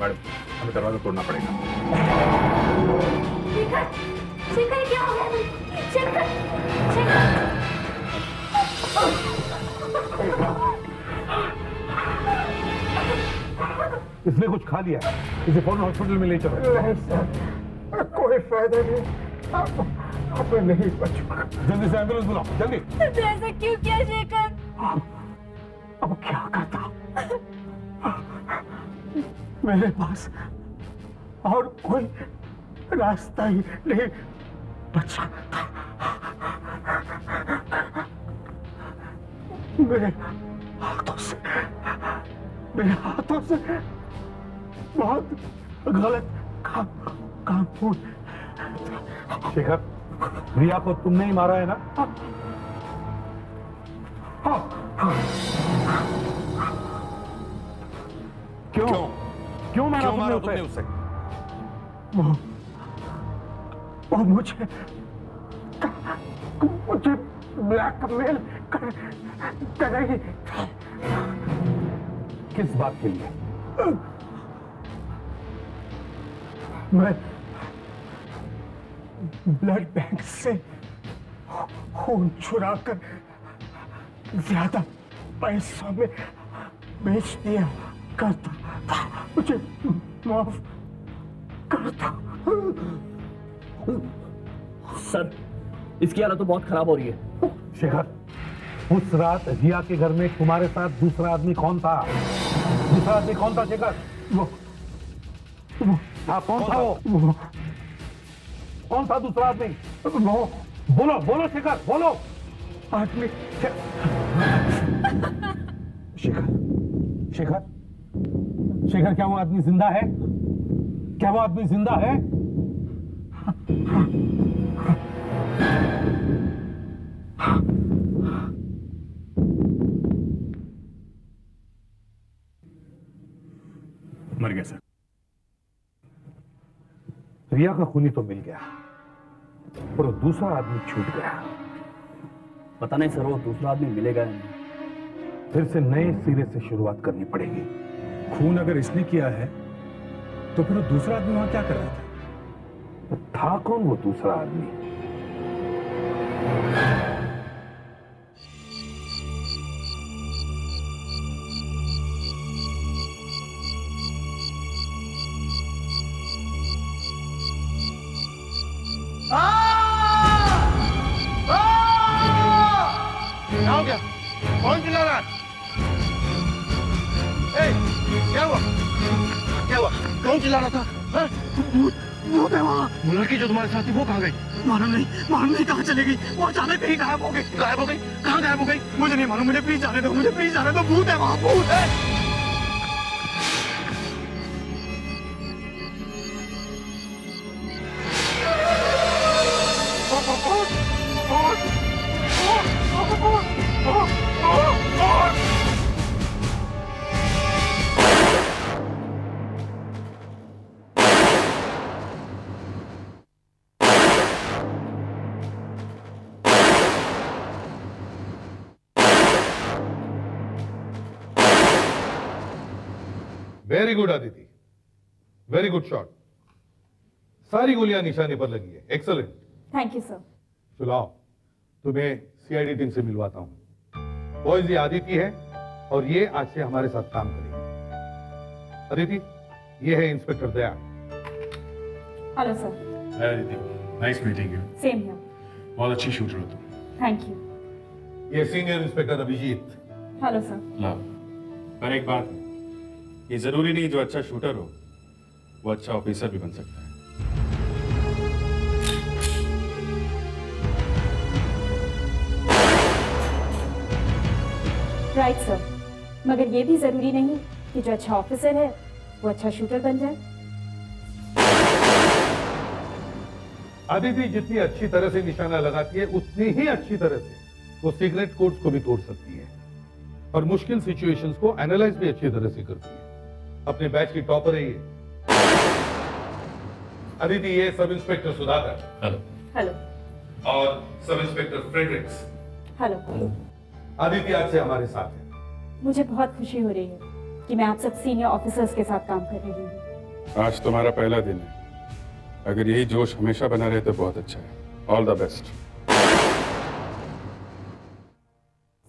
मैडम हमें दरवाजा तोड़ना पड़ेगा। शेखर, शेखर क्या हो गया? शेखर, शेखर। इसने कुछ खा लिया, इसे फौरन हॉस्पिटल में ले चलो। नहीं सर, कोई फायदा नहीं, अब नहीं बचूंगा। जल्दी से एम्बुलेंस बुलाओ, जल्दी। तो ऐसा क्यों किया शेखर? अब क्या करता, मेरे पास और कोई रास्ता ही नहीं बचा था। मेरे हाथों से बहुत गलत काम हुआ। शेखर, रिया को तुमने ही मारा है ना? क्यों मारा तुमने उसे? वो मुझे ब्लैकमेल कर रही। किस बात के लिए? मैं ब्लड बैंक से खून चुराकर ज्यादा पैसों में बेच दिया करता था, मुझे माफ कर दो। सर इसकी हालत तो बहुत खराब हो रही है। शेखर, उस रात रिया के घर में तुम्हारे साथ दूसरा आदमी कौन था? दूसरा आदमी कौन था शेखर? वो कौन था वो? कौन था दूसरा आदमी? वो बोलो बोलो शेखर, बोलो। आदमी शेखर, शेखर, शेखर, क्या वो आदमी जिंदा है? क्या वो आदमी जिंदा है? मर गया सर। रिया का खूनी तो मिल गया, पर वो दूसरा आदमी छूट गया। पता नहीं सर वो दूसरा आदमी मिलेगा या नहीं। फिर से नए सिरे से शुरुआत करनी पड़ेगी। खून अगर इसने किया है तो फिर वो दूसरा आदमी वहां क्या कर रहा था? था कौन वो दूसरा आदमी? क्या हो गया? कौन चिल्ला रहा है? क्या हुआ? क्या हुआ? कौन चिल्ला रहा था? भूत है वहाँ। लड़की जो तुम्हारे साथ थी वो कहाँ गई? मालूम नहीं कहाँ चली गई। वो अचानक कहीं गायब हो गई। गायब हो गई? कहाँ गायब हो गई? मुझे नहीं मालूम। मुझे प्लीज जाने दो। भूत है वहाँ, भूत है। Very good Aditi, very good shot. सारी गोलियां निशाने पर लगी है। एक्सलेंट। Thank you sir. चलाओ, तुम्हें सीआईडी टीम से मिलवाता हूं। बॉयज, ये आदिति है और ये आज से हमारे साथ काम करेगी। अदिति, ये है inspector Daya. Hello sir. Hi Aditi, nice meeting you. Same here. बहुत अच्छी शूटर हो तुम। Thank you. ये senior inspector Abhijeet. Hello sir. Love, पर एक बात है, ये जरूरी नहीं जो अच्छा शूटर हो वो अच्छा ऑफिसर भी बन सकता है। राइट सर, मगर ये भी जरूरी नहीं कि जो अच्छा ऑफिसर है वो अच्छा शूटर बन जाए। आदिति जितनी अच्छी तरह से निशाना लगाती है उतनी ही अच्छी तरह से वो सीक्रेट कोड्स को भी तोड़ सकती है और मुश्किल सिचुएशंस को एनालाइज भी अच्छी तरह से करती है। अपने बैच की टॉपर है ये। अदिति, ये sub inspector Sudhakar. Hello. Hello. और sub inspector Fredericks. Hello. Aditi आज से हमारे साथ है। मुझे बहुत खुशी हो रही है कि मैं आप सब सीनियर ऑफिसर्स के साथ काम कर रही हूँ। आज तुम्हारा पहला दिन है, अगर यही जोश हमेशा बना रहे तो बहुत अच्छा है। All the best.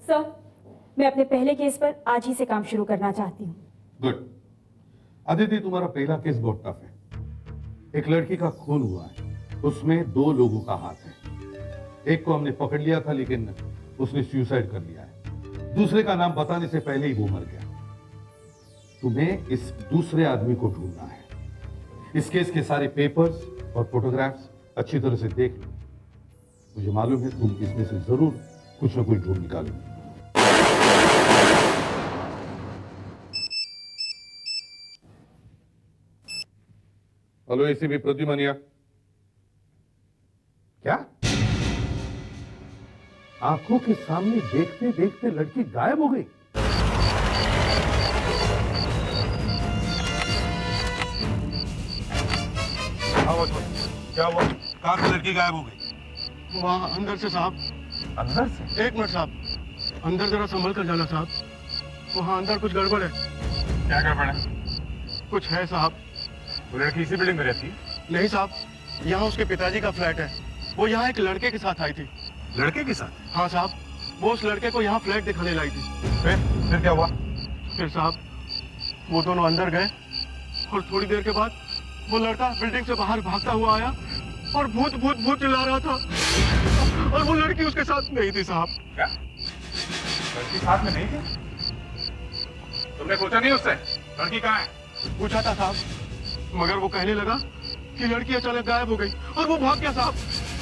सर, मैं अपने पहले केस पर आज ही से काम शुरू करना चाहती हूँ। गुड। आदिति, तुम्हारा पहला केस बहुत टफ है। एक लड़की का खून हुआ है, उसमें 2 लोगों का हाथ है। एक को हमने पकड़ लिया था लेकिन उसने सुसाइड कर लिया है। दूसरे का नाम बताने से पहले ही वो मर गया। तुम्हें इस दूसरे आदमी को ढूंढना है। इस केस के सारे पेपर्स और फोटोग्राफ्स अच्छी तरह से देख लो। मुझे मालूम है तुम इसमें से जरूर कुछ ना कुछ ढूंढ निकालोगे। हेलो एसीपी प्रद्युमनिया। क्या? आंखों के सामने देखते देखते लड़की गायब हो गई। क्या हुआ? कहां से लड़की गायब हो गई? वहाँ अंदर से साहब। अंदर से? 1 मिनट साहब, अंदर जरा संभल कर जाना साहब। वहाँ अंदर कुछ गड़बड़ है। क्या गड़बड़ है? कुछ है साहब। वो लड़की इसी बिल्डिंग में रहती है? नहीं साहब, यहाँ उसके पिताजी का फ्लैट है। वो यहाँ एक लड़के के साथ आई थी। लड़के के साथ? हाँ साहब, वो उस लड़के को यहाँ फ्लैट दिखाने लाई थी। फिर क्या हुआ? फिर साहब वो दोनों अंदर गए और थोड़ी देर के बाद वो लड़का बिल्डिंग से बाहर भागता हुआ आया और भूत भूत भूत चिल्ला रहा था और वो लड़की उसके साथ नहीं थी साहब। क्या? लड़की साथ में नहीं थी? तुमने पूछा नहीं उससे लड़की कहाँ है? पूछा था साहब, मगर वो कहने लगा कि लड़की अचानक गायब हो गई और वो भाग गया साहब।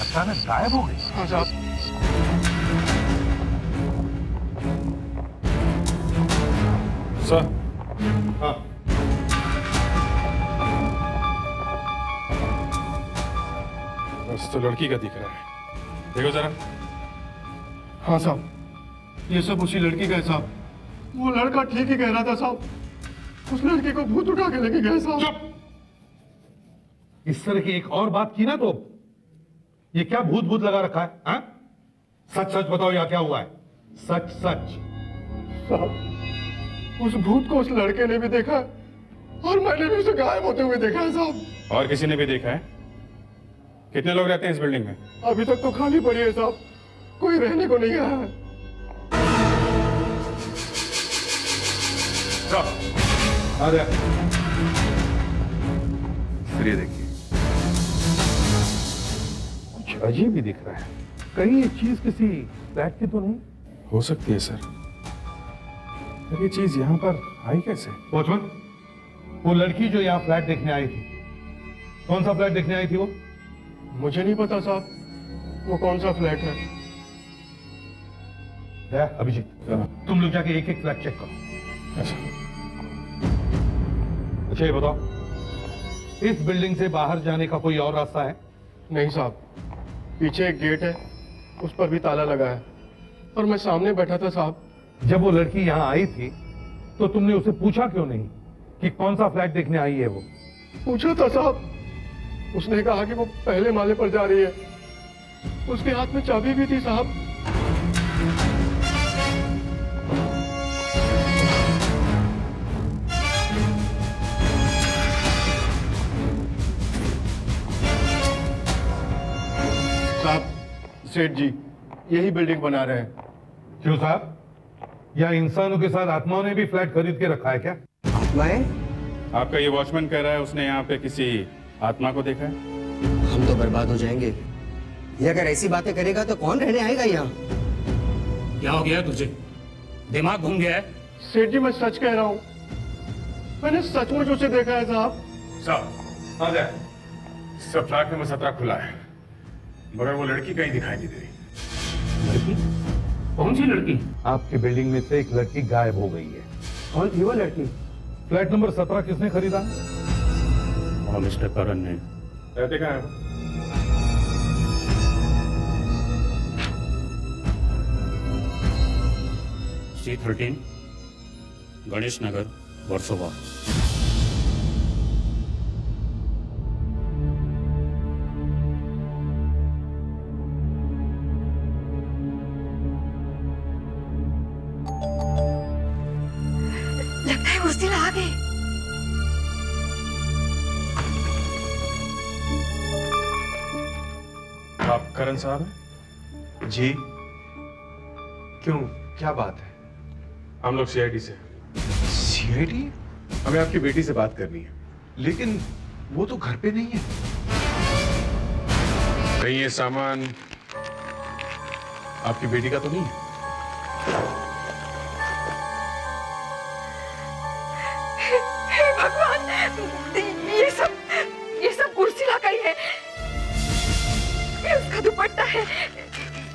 अचानक गायब हो गई? हाँ साहब। सर। हाँ। बस तो लड़की का दिख रहा है, देखो जरा। हाँ साहब, ये सब उसी लड़की का है साहब। वो लड़का ठीक ही कह रहा था साहब, उस लड़की को भूत उठा के लेके गए साहब। चुप! इस तरह की एक और बात की ना तो ये क्या भूत भूत लगा रखा है? हाँ? सच सच बताओ यहाँ क्या हुआ है? सच सच। साहब, उस भूत को उस लड़के ने भी देखा और मैंने भी उसे गायब होते हुए देखा है साहब। और किसी ने भी देखा है? कितने लोग रहते हैं इस बिल्डिंग में? अभी तक तो खाली पड़ी है साहब, कोई रहने को नहीं आया। आ जा। फिर ये देखिए, कुछ अजीब ही दिख रहा है। कहीं ये चीज किसी फ्लैट की तो नहीं? हो सकती है सर, पर ये चीज यहाँ पर आई कैसे? वॉचमैन, वो लड़की जो यहाँ फ्लैट देखने आई थी, कौन सा फ्लैट देखने आई थी वो? मुझे नहीं पता साहब, वो कौन सा फ्लैट है। अभिजीत, तुम लोग जाके एक एक फ्लैट चेक करो। अच्छा ये बताओ, इस बिल्डिंग से बाहर जाने का कोई और रास्ता है? नहीं साहब, पीछे एक गेट है, उस पर भी ताला लगा है, और मैं सामने बैठा था साहब। जब वो लड़की यहाँ आई थी तो तुमने उसे पूछा क्यों नहीं कि कौन सा फ्लैट देखने आई है वो? पूछा था साहब, उसने कहा कि वो पहले माले पर जा रही है। उसके हाथ में चाबी भी थी साहब। साहब, सेठ जी यही बिल्डिंग बना रहे हैं। क्यों साहब, या इंसानों के साथ आत्माओं ने भी फ्लैट खरीद के रखा है क्या? आत्माएं? आपका ये वॉचमैन कह रहा है उसने यहाँ पे किसी आत्मा को देखा है। हम तो बर्बाद हो जाएंगे। ये अगर ऐसी बातें करेगा तो कौन रहने आएगा यहाँ? क्या हो गया तुझे? दिमाग घूम गया है? सेठ जी मैं सच कह रहा हूँ, मैंने सचमुच उसे देखा है साहब। साहब आ जाए, सब फ्लैट नंबर 17 खुला है, मगर वो लड़की कहीं दिखाई नहीं दे रही। लड़की? कौन सी लड़की? आपकी बिल्डिंग में से एक लड़की गायब हो गई है। कौन थी वो लड़की? फ्लैट नंबर 17 किसने खरीदा? और मिस्टर करण ने। रहते कहाँ है? C13 गणेश नगर, वर्सोवा। लगता है उर्सिला आ गई। आप करण साहब हैं? जी, क्यों, क्या बात है? हम लोग CID से। सीआईडी? हमें आपकी बेटी से बात करनी है। लेकिन वो तो घर पे नहीं है। कहीं ये सामान आपकी बेटी का तो नहीं है? हे भगवान, ये सब उर्सिला का ही है। ये उसका दुपट्टा है,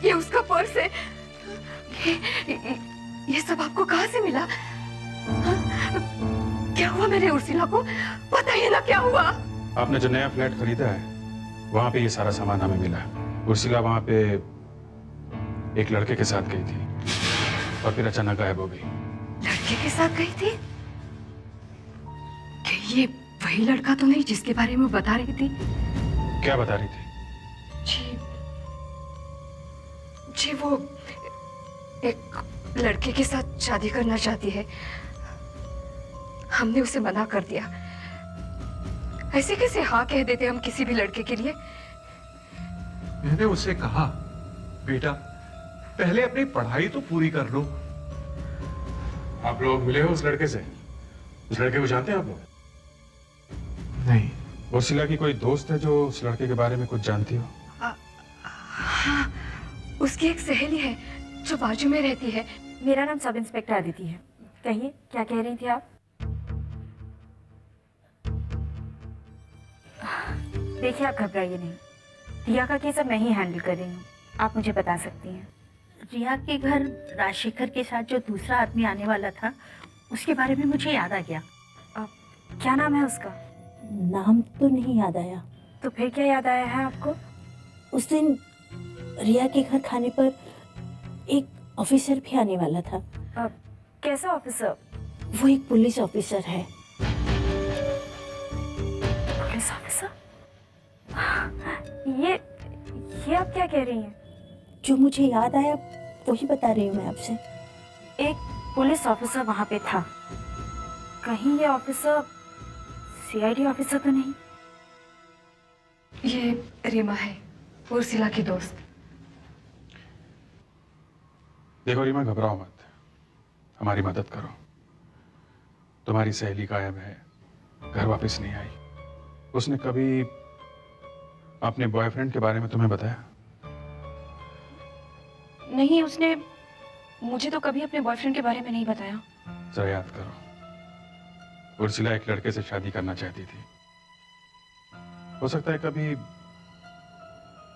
ये उसका पर्स है। ये सब आपको कहाँ से मिला? हाँ? क्या हुआ मेरे उर्सिला को? बताइए ना क्या हुआ? आपने जो नया फ्लैट खरीदा है, वहां पे ये सारा सामान हमें मिला। उर्सिला वहां पे एक लड़के के साथ गई थी और फिर अचानक गायब हो गई। लड़के के साथ गई थी? क्या ये वही लड़का तो नहीं जिसके बारे में बता रही थी? क्या बता रही थी? जी वो एक लड़के के साथ शादी करना चाहती है। हमने उसे मना कर दिया। ऐसे कैसे हाँ कह देते हम किसी भी लड़के के लिए? मैंने उसे कहा, बेटा पहले अपनी पढ़ाई तो पूरी कर लो। आप लोग मिले हो उस लड़के से? उस लड़के को जानते हैं आप लोग? नहीं। उर्सिला की कोई दोस्त है जो उस लड़के के बारे में कुछ जानती हो? हाँ, उसकी एक सहेली है जो बाजू में रहती है। मेरा नाम सब इंस्पेक्टर अदिति है। कहिए, क्या कह रही थी आप? देखिए, आप घबराइए नहीं। रिया का केस अब मैं ही हैंडल कर रही हूँ। आप मुझे बता सकती हैं। रिया के घर राजशेखर के साथ जो दूसरा आदमी आने वाला था, उसके बारे में मुझे याद आ गया। क्या नाम है उसका? नाम तो नहीं याद आया। तो फिर क्या याद आया है आपको? उस दिन रिया के घर खाने पर एक ऑफिसर भी आने वाला था। कैसा ऑफिसर? वो एक पुलिस ऑफिसर है। Police officer? ये आप क्या कह रही हैं? जो मुझे याद आया वही बता रही हूँ मैं आपसे। एक पुलिस ऑफिसर वहां पे था। कहीं ये ऑफिसर CID ऑफिसर तो नहीं? ये रीमा है, उर्सिला की दोस्त। देखो रीमा, घबराओ मत, हमारी मदद करो। तुम्हारी सहेली गायब है, घर वापस नहीं आई। उसने कभी अपने बॉयफ्रेंड के बारे में तुम्हें बताया? नहीं, उसने मुझे तो कभी अपने बॉयफ्रेंड के बारे में नहीं बताया। जरा याद करो, उर्सिला एक लड़के से शादी करना चाहती थी। हो सकता है कभी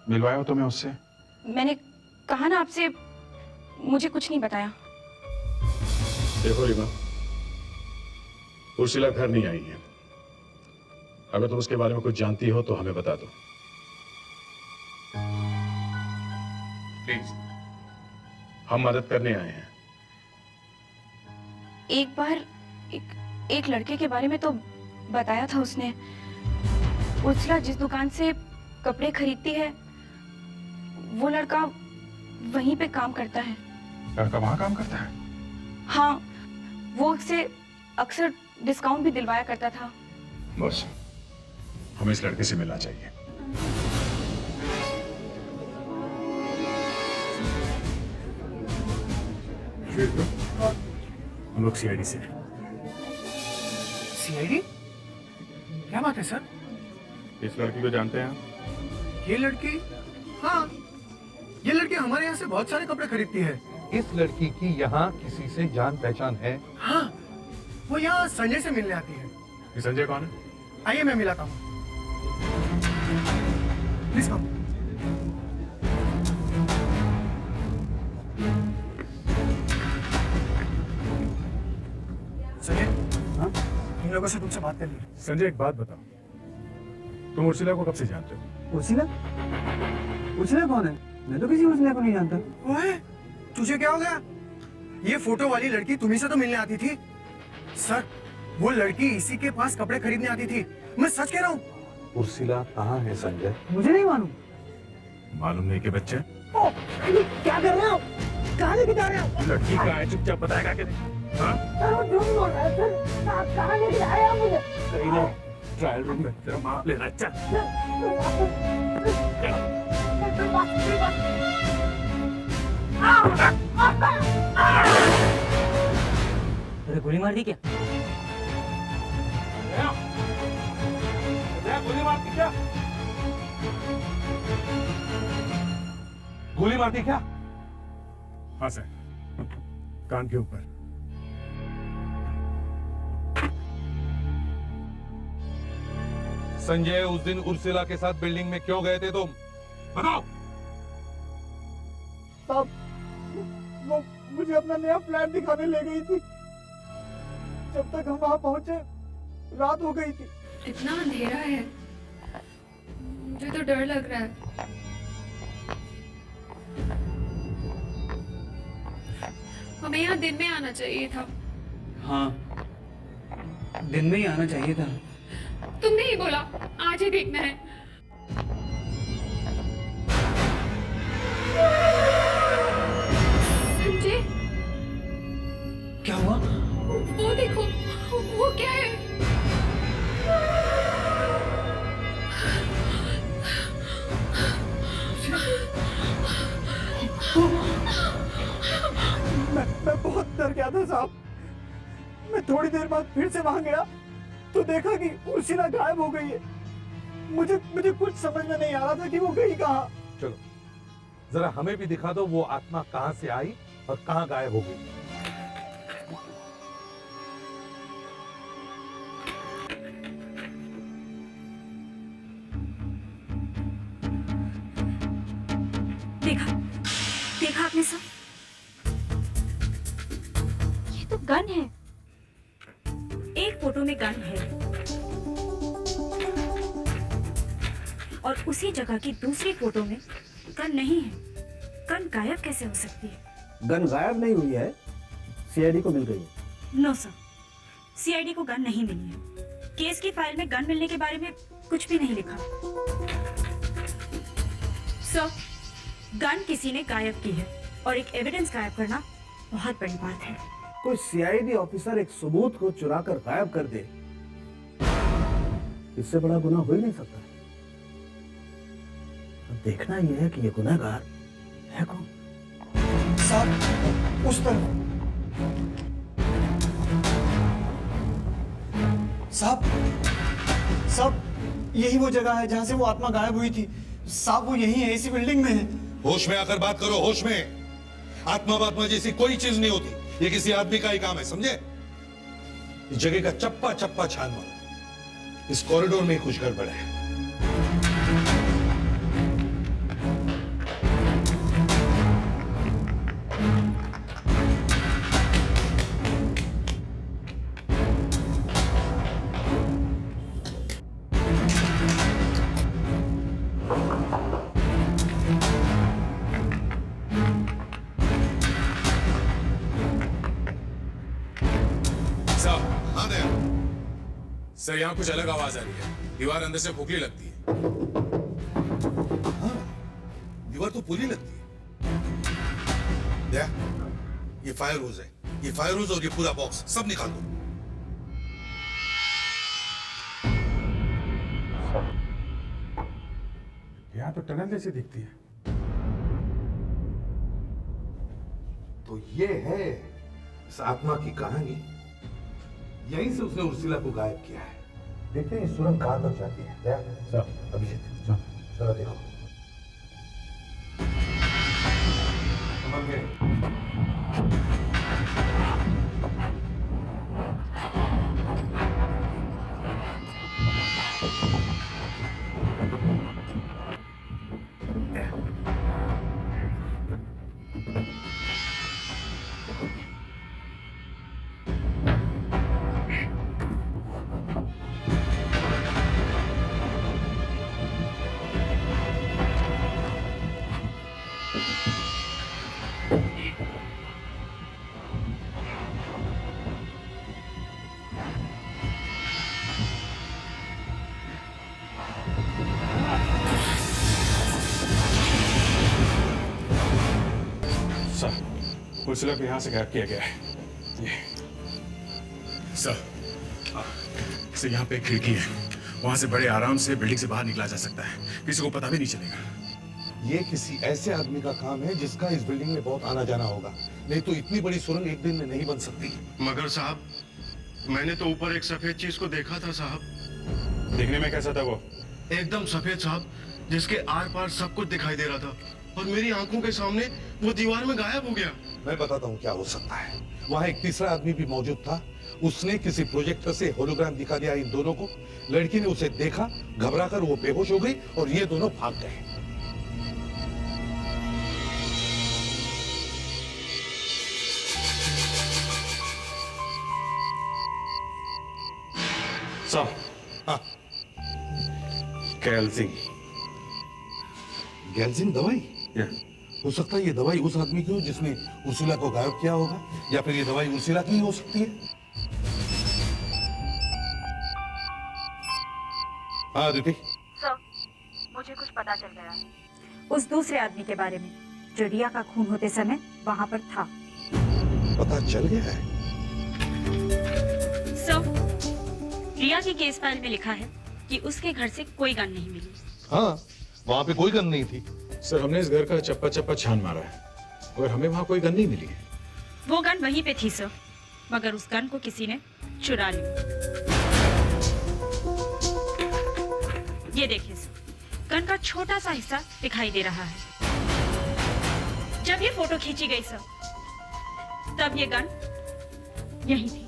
मिलवाया हो तुम्हें उससे? मैंने कहा ना आपसे, मुझे कुछ नहीं बताया। देखो रीमा, उर्सिला घर नहीं आई है। अगर तुम उसके बारे में कुछ जानती हो तो हमें बता दो प्लीज, हम मदद करने आए हैं। एक बार एक लड़के के बारे में तो बताया था उसने। उर्सिला जिस दुकान से कपड़े खरीदती है, वो लड़का वहीं पे काम करता है। लड़का वहां काम करता है? हाँ, वो उससे अक्सर डिस्काउंट भी दिलवाया करता था। बस, हमें इस लड़के से मिलना चाहिए। हम लोग सीआईडी से। सीआईडी? क्या बात है सर? इस लड़की को जानते हैं आप? ये लड़की? हाँ, ये लड़की हमारे यहाँ से बहुत सारे कपड़े खरीदती है। इस लड़की की यहाँ किसी से जान पहचान है? हाँ, वो यहाँ संजय से मिलने आती है। ये संजय कौन है? आइए मैं मिलाता हूँ। Please come. संजय, हाँ? इन लोगों से तुमसे बात करनी है। संजय, एक बात बताओ, तुम उर्सिला को कब से जानते हो? उर्सिला? उर्सिला कौन है? मैं तो किसी उर्सिला को नहीं जानता। ओए, तुझे क्या हो गया? ये फोटो वाली लड़की तुम्ही से तो मिलने आती थी। सर, वो लड़की इसी के पास कपड़े खरीदने आती थी। मैं सच कह रहा हूँ। उर्सिला कहाँ है संजय? मुझे नहीं मालूम। मालूम नहीं कि बच्चे? क्या कर रहे हो? कहाँ लेके जा रहे हो? लड़की कहाँ है? चुपचाप बताएगा कि नहीं? हाँ? सर, वो झूठ बोल रहा है सर। कहाँ लेके जा रहे हो मुझे? सही नहीं, ट्रायल रूम में तेरा माप लेना। चल। अरे गोली मार दी क्या? गोली मार दी क्या? गोली मार दी क्या? हाँ सर, कान के ऊपर। संजय, उस दिन उर्सिला के साथ बिल्डिंग में क्यों गए थे तुम? बताओ। साहब, वो मुझे अपना नया फ्लैट दिखाने ले गई थी। जब तक हम वहां पहुंचे, रात हो गई थी। इतना अंधेरा है, मुझे तो डर लग रहा है। हमें यहाँ दिन में आना चाहिए था। हाँ, दिन में ही आना चाहिए था। तुमने ही बोला आज ही देखना है। संजय, क्या हुआ? वो देखो, वो क्या है? मैं बहुत डर गया था साहब। मैं थोड़ी देर बाद फिर से वहां गया तो देखा कि उर्सिला गायब हो गई है। मुझे कुछ समझ में नहीं आ रहा था कि वो गई कहाँ। चलो, जरा हमें भी दिखा दो वो आत्मा कहाँ से आई और कहाँ गायब हो गई। देखा आपने सब? ये तो गन है। एक फोटो में गन है और उसी जगह की दूसरी फोटो में गन नहीं है। गन गायब कैसे हो सकती है? गन गायब नहीं हुई है, सीआईडी को मिल गई है। नो सर, सीआईडी को गन नहीं मिली है। केस की फाइल में गन मिलने के बारे में कुछ भी नहीं लिखा। सर, गन किसी ने गायब की है और एक एविडेंस गायब करना बहुत बड़ी बात है। कोई सीआईडी ऑफिसर एक सबूत को चुराकर गायब कर दे, इससे बड़ा गुनाह हो ही नहीं सकता। अब देखना यह है कि ये गुनहगार है कौन। साहब, उस तरफ। साहब यही वो जगह है जहां से वो आत्मा गायब हुई थी। साहब वो यही है, इसी बिल्डिंग में है। होश में आकर बात करो, होश में। आत्मा बात्मा जैसी कोई चीज नहीं होती, ये किसी आदमी का ही काम है, समझे? इस जगह का चप्पा चप्पा छान मारो, इस कॉरिडोर में ही कुछ गड़बड़ है। सर यहाँ कुछ अलग आवाज आ रही है, दीवार अंदर से खोखली लगती है। हाँ, दीवार तो पूरी लगती है। ये फायर होज है, ये फायर होज और ये पूरा बॉक्स सब निकाल दो। यहाँ तो टनल जैसी दिखती है। तो ये है इस आत्मा की कहानी। यहीं से उसने उर्सिला को गायब किया है। देखते हैं ये सुरंग कहां तक जाती है। अभिजीत जरा देखो। समझ गए? उर्सिला को यहाँ से गायब किया गया है। ये सर, यहाँ पे एक खिड़की है, वहां से बड़े आराम से बिल्डिंग से बाहर निकला जा सकता है, किसी को पता भी नहीं चलेगा। ये किसी ऐसे आदमी का काम है जिसका इस बिल्डिंग में बहुत आना जाना होगा, नहीं तो इतनी बड़ी सुरंग एक दिन में नहीं बन सकती। मगर साहब, मैंने तो ऊपर एक सफेद चीज को देखा था साहब। देखने में कैसा था वो? एकदम सफेद साहब, जिसके आर पार सब कुछ दिखाई दे रहा था और मेरी आंखों के सामने वो दीवार में गायब हो गया। मैं बताता हूँ क्या हो सकता है। वहाँ एक तीसरा आदमी भी मौजूद था, उसने किसी प्रोजेक्टर से होलोग्राम दिखा दिया इन दोनों को। लड़की ने उसे देखा, घबराकर वो बेहोश हो गई और ये दोनों भाग गए। साहब, हाँ, कैल्सिंग गैल्जिन दवाई? हो सकता है ये दवाई उस आदमी की हो जिसने उर्सिला को गायब किया होगा, या फिर ये दवाई उर्सिला की हो सकती है। हाँ अदिति। सर, मुझे कुछ पता चल गया उस दूसरे आदमी के बारे में जो रिया का खून होते समय वहां पर था। पता चल गया है? सर, रिया की केस फाइल में लिखा है कि उसके घर से कोई गन नहीं मिली। हाँ, वहाँ पे कोई गन नहीं थी। सर, हमने इस घर का चप्पा चप्पा छान मारा है, मगर हमें वहाँ कोई गन नहीं मिली है। वो गन वहीं पे थी सर, मगर उस गन को किसी ने चुरा ली। ये देखिए सर, गन का छोटा सा हिस्सा दिखाई दे रहा है। जब ये फोटो खींची गई सर, तब ये गन यहीं थी।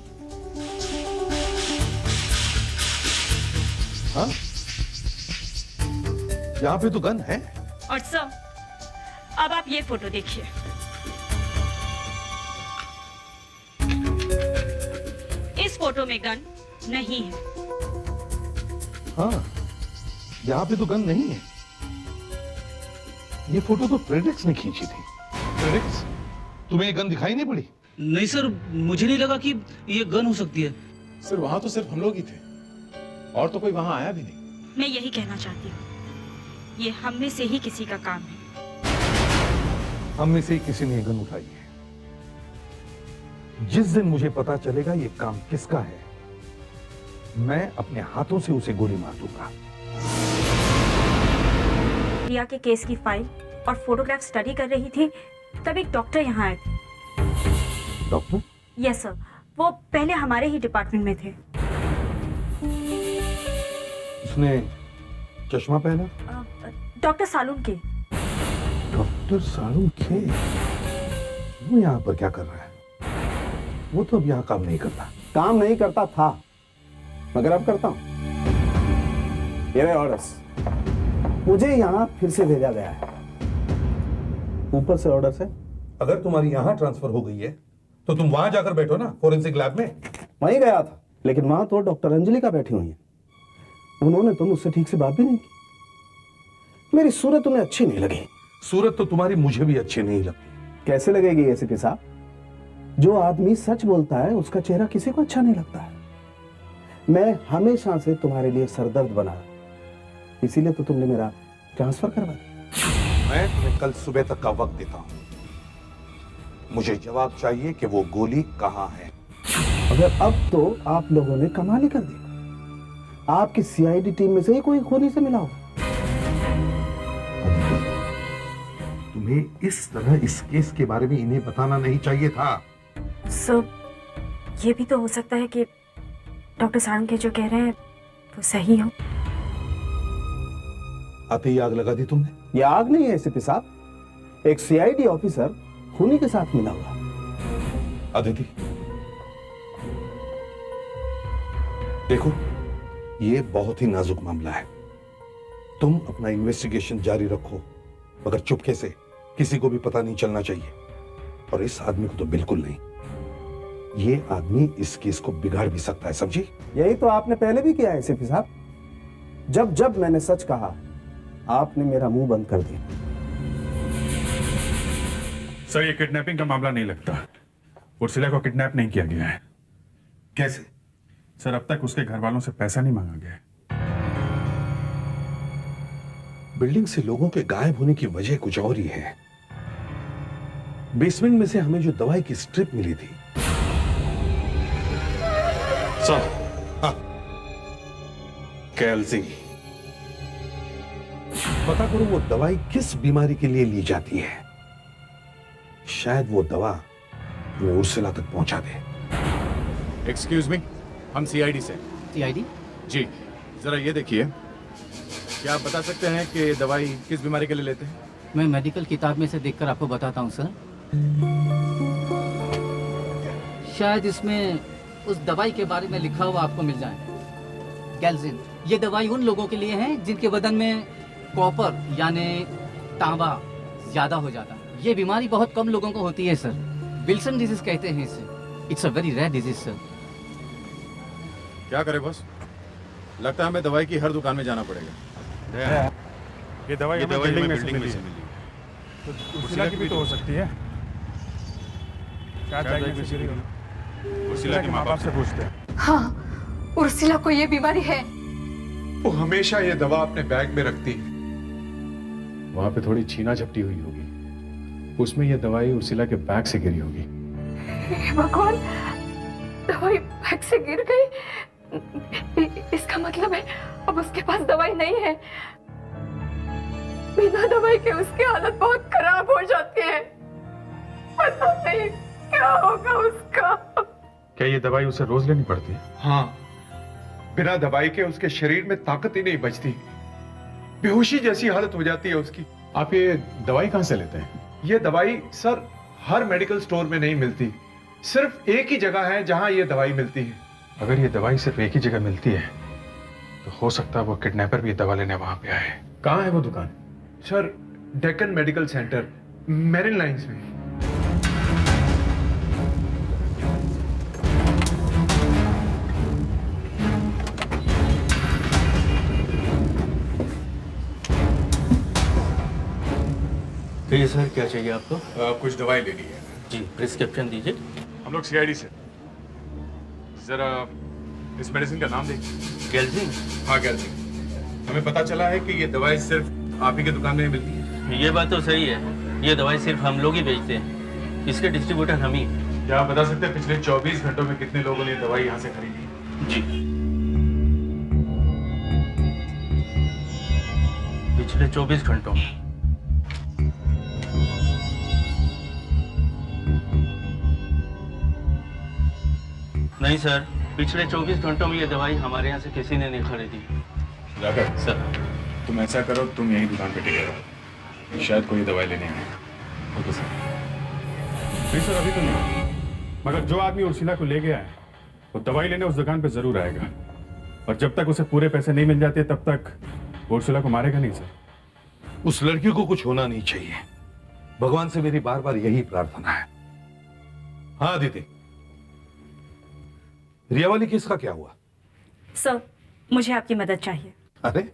हाँ? यहाँ पे तो गन है। और सर, अब आप ये फोटो देखिए। इस फोटो में गन नहीं है। हाँ, यहाँ पे तो गन नहीं है। ये फोटो तो प्रेडिक्स ने खींची थी। प्रेडिक्स, तुम्हें ये गन दिखाई नहीं पड़ी? नहीं सर, मुझे नहीं लगा कि ये गन हो सकती है। सर, वहाँ तो सिर्फ हम लोग ही थे और तो कोई वहाँ आया भी नहीं। मैं यही कहना चाहती हूँ, ये हम में से ही किसी का काम है। हम में से ही किसी ने ये गन उठाई है। जिस दिन मुझे पता चलेगा ये काम किसका है, मैं अपने हाथों से उसे गोली मार दूंगा। रिया के केस की फाइल और फोटोग्राफ स्टडी कर रही थी, तब एक डॉक्टर यहाँ आए थे। डॉक्टर? यस सर, वो पहले हमारे ही डिपार्टमेंट में थे। उसने चश्मा पहना? डॉक्टर सालून के। डॉक्टर सालून के? वो यहाँ पर क्या कर रहा है? वो तो अब यहाँ काम नहीं करता। काम नहीं करता था, मगर अब करता हूं। ये रहे ऑर्डर्स। मुझे यहाँ फिर से भेजा गया है। ऊपर से ऑर्डर्स है। अगर तुम्हारी यहाँ ट्रांसफर हो गई है तो तुम वहां जाकर बैठो ना, फोरेंसिक लैब में। वहीं गया था, लेकिन वहां तो डॉक्टर अंजलिका बैठी हुई है। उन्होंने तो मुझसे ठीक से बात भी नहीं की। मेरी सूरत उन्हें अच्छी नहीं लगी। सूरत तो तुम्हारी मुझे भी अच्छी नहीं लगती। कैसे लगेगी एसीपी साहब? जो आदमी सच बोलता है उसका चेहरा किसी को अच्छा नहीं लगता है। मैं हमेशा से तुम्हारे लिए सरदर्द बना, इसीलिए तो तुमने मेरा ट्रांसफर करवा दिया। मैं तुम्हें कल सुबह तक का वक्त देता हूं। मुझे जवाब चाहिए कि वो गोली कहां है। अगर अब तो आप लोगों ने कमाल ही कर दी। आपकी सीआईडी टीम में से ही कोई खूनी से मिला होगा। तुम्हें इस तरह इस केस के बारे में इन्हें बताना नहीं चाहिए था। सर, ये भी तो हो सकता है कि डॉक्टर सारंग के जो कह रहे हैं वो सही हो। आते ही आग लगा दी तुमने। ये आग नहीं है एसीपी साहब, एक सीआईडी ऑफिसर खूनी के साथ मिला हुआ। अदिति, देखो, ये बहुत ही नाजुक मामला है। तुम अपना इन्वेस्टिगेशन जारी रखो, मगर चुपके से, किसी को भी पता नहीं चलना चाहिए। और इस आदमी को तो बिल्कुल नहीं। ये आदमी इस केस को बिगाड़ भी सकता है, समझी? यही तो आपने पहले भी किया है एसीपी साहब। जब जब मैंने सच कहा, आपने मेरा मुंह बंद कर दिया। सर, ये किडनैपिंग का मामला नहीं लगता। उर्सिला को किडनैप नहीं किया गया है। कैसे? सर, अब तक उसके घर वालों से पैसा नहीं मांगा गया है। बिल्डिंग से लोगों के गायब होने की वजह कुछ और ही है। बेसमेंट में से हमें जो दवाई की स्ट्रिप मिली थी। सर, हाँ, कैल्सी। पता करो वो दवाई किस बीमारी के लिए ली जाती है। शायद वो दवा वो उर्सिला तक पहुंचा दे। एक्सक्यूज मी, हम सीआईडी से। सीआईडी? जी, जरा ये देखिए, क्या आप बता सकते हैं कि दवाई किस बीमारी के लिए लेते हैं? मैं मेडिकल किताब में से देखकर आपको बताता हूँ सर। शायद इसमें उस दवाई के बारे में लिखा हुआ आपको मिल जाए। कैल्सिन। ये दवाई उन लोगों के लिए है जिनके बदन में कॉपर यानी तांबा ज्यादा हो जाता है। ये बीमारी बहुत कम लोगों को होती है सर। विल्सन डिजीज कहते हैं इसे। It's a very rare disease sir. क्या करें बॉस? लगता है हमें दवाई की हर दुकान में जाना पड़ेगा। ये दवाई हमें बिल्डिंग में से मिली है। तो उर्सिला की भी तो हो सकती है। क्या चाहिए? उर्सिला के माँ बाप से पूछते हैं। हाँ, उर्सिला को ये बीमारी है। वो हमेशा ये दवा अपने बैग में रखती। वहां पे थोड़ी छीना झपटी हुई होगी, उसमें ये दवाई उर्सिला के बैग से गिरी होगी। भगवान, दवाई बैग से गिर गई। इसका मतलब है अब उसके पास दवाई नहीं है। बिना दवाई के उसकी हालत बहुत खराब हो जाती है। पता नहीं क्या होगा उसका। क्या ये दवाई उसे रोज लेनी पड़ती है? हाँ, बिना दवाई के उसके शरीर में ताकत ही नहीं बचती। बेहोशी जैसी हालत हो जाती है उसकी। आप ये दवाई कहाँ से लेते हैं? ये दवाई सर हर मेडिकल स्टोर में नहीं मिलती। सिर्फ एक ही जगह है जहां ये दवाई मिलती है। अगर ये दवाई सिर्फ एक ही जगह मिलती है तो हो सकता है वो किडनैपर भी ये दवा लेने वहां पे आए। कहाँ है वो दुकान? Sir, Deccan medical centre, marine lines में। जी सर, क्या चाहिए आपको? कुछ दवाई लेनी है। जी, प्रिस्क्रिप्शन दीजिए। हम लोग सीआईडी से। जरा इस मेडिसिन का नाम देखिए। कैल्सिन? हाँ, कैल्सिन। हमें पता चला है कि ये दवाई सिर्फ आप ही की दुकान में मिलती है। ये बात तो सही है। ये दवाई सिर्फ हम लोग ही बेचते हैं। इसके डिस्ट्रीब्यूटर हम ही। क्या आप बता सकते हैं पिछले 24 घंटों में कितने लोगों ने ये दवाई यहाँ से खरीदी? जी, पिछले 24 घंटों में नहीं सर, पिछले 24 घंटों में ये दवाई हमारे यहाँ से किसी ने नहीं खरीदी। राघव, सर तुम ऐसा करो, तुम यही दुकान पे टिके रहो, शायद कोई दवाई लेने आए। Okay sir. नहीं सर, अभी तो नहीं, मगर जो आदमी उर्सिला को ले गया है वो दवाई लेने उस दुकान पे जरूर आएगा, और जब तक उसे पूरे पैसे नहीं मिल जाते तब तक उर्सिला को मारेगा नहीं सर। उस लड़की को कुछ होना नहीं चाहिए, भगवान से मेरी बार बार यही प्रार्थना है। हाँ अदिति, रिया वाली केस का क्या हुआ? सर, मुझे आपकी मदद चाहिए। अरे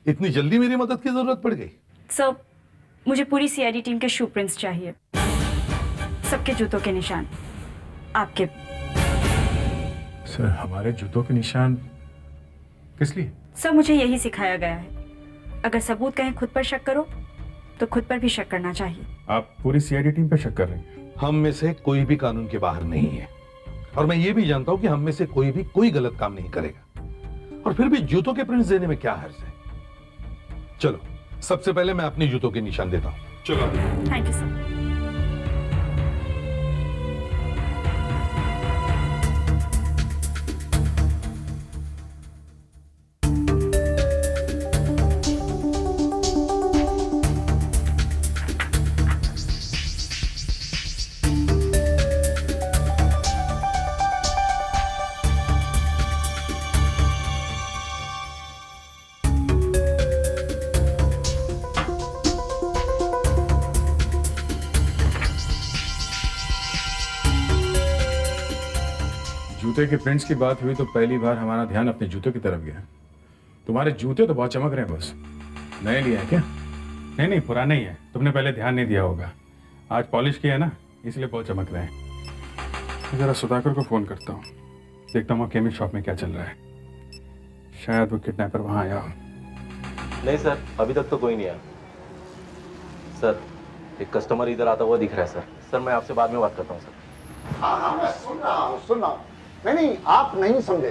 इतनी जल्दी मेरी मदद की जरूरत पड़ गई? सर, मुझे पूरी सीआईडी टीम के शू प्रिंट्स चाहिए, सबके जूतों के निशान आपके। सर, हमारे जूतों के निशान किस लिए? सर, मुझे यही सिखाया गया है, अगर सबूत कहें खुद पर शक करो तो खुद पर भी शक करना चाहिए। आप पूरी सीआईडी टीम पे शक कर रहे हैं? हम में से कोई भी कानून के बाहर नहीं है, और मैं ये भी जानता हूं कि हम में से कोई भी कोई गलत काम नहीं करेगा, और फिर भी जूतों के प्रिंट्स देने में क्या हर्ज है? चलो, सबसे पहले मैं अपने जूतों के निशान देता हूं। चलो। Thank you sir. जूते के प्रिंट्स की बात हुई तो पहली बार हमारा ध्यान अपने जूतों की तरफ गया। तुम्हारे जूते तो बहुत चमक रहे हैं बस, नए लिए हैं क्या? नहीं नहीं, पुराना ही है, तुमने पहले ध्यान नहीं दिया होगा, आज पॉलिश किया ना इसलिए बहुत चमक रहे हैं। जरा सुधाकर को फोन करता हूँ, देखता हूँ केमिस्ट शॉप में क्या चल रहा है, शायद वो किडनैपर वहाँ आया हो। नहीं सर, अभी तक तो कोई नहीं आया। सर, एक कस्टमर इधर आता हुआ दिख रहा है सर। सर, मैं आपसे बाद में बात करता हूँ सर। हाँ, मैं सुन रहा हूँ। नहीं, आप नहीं समझे।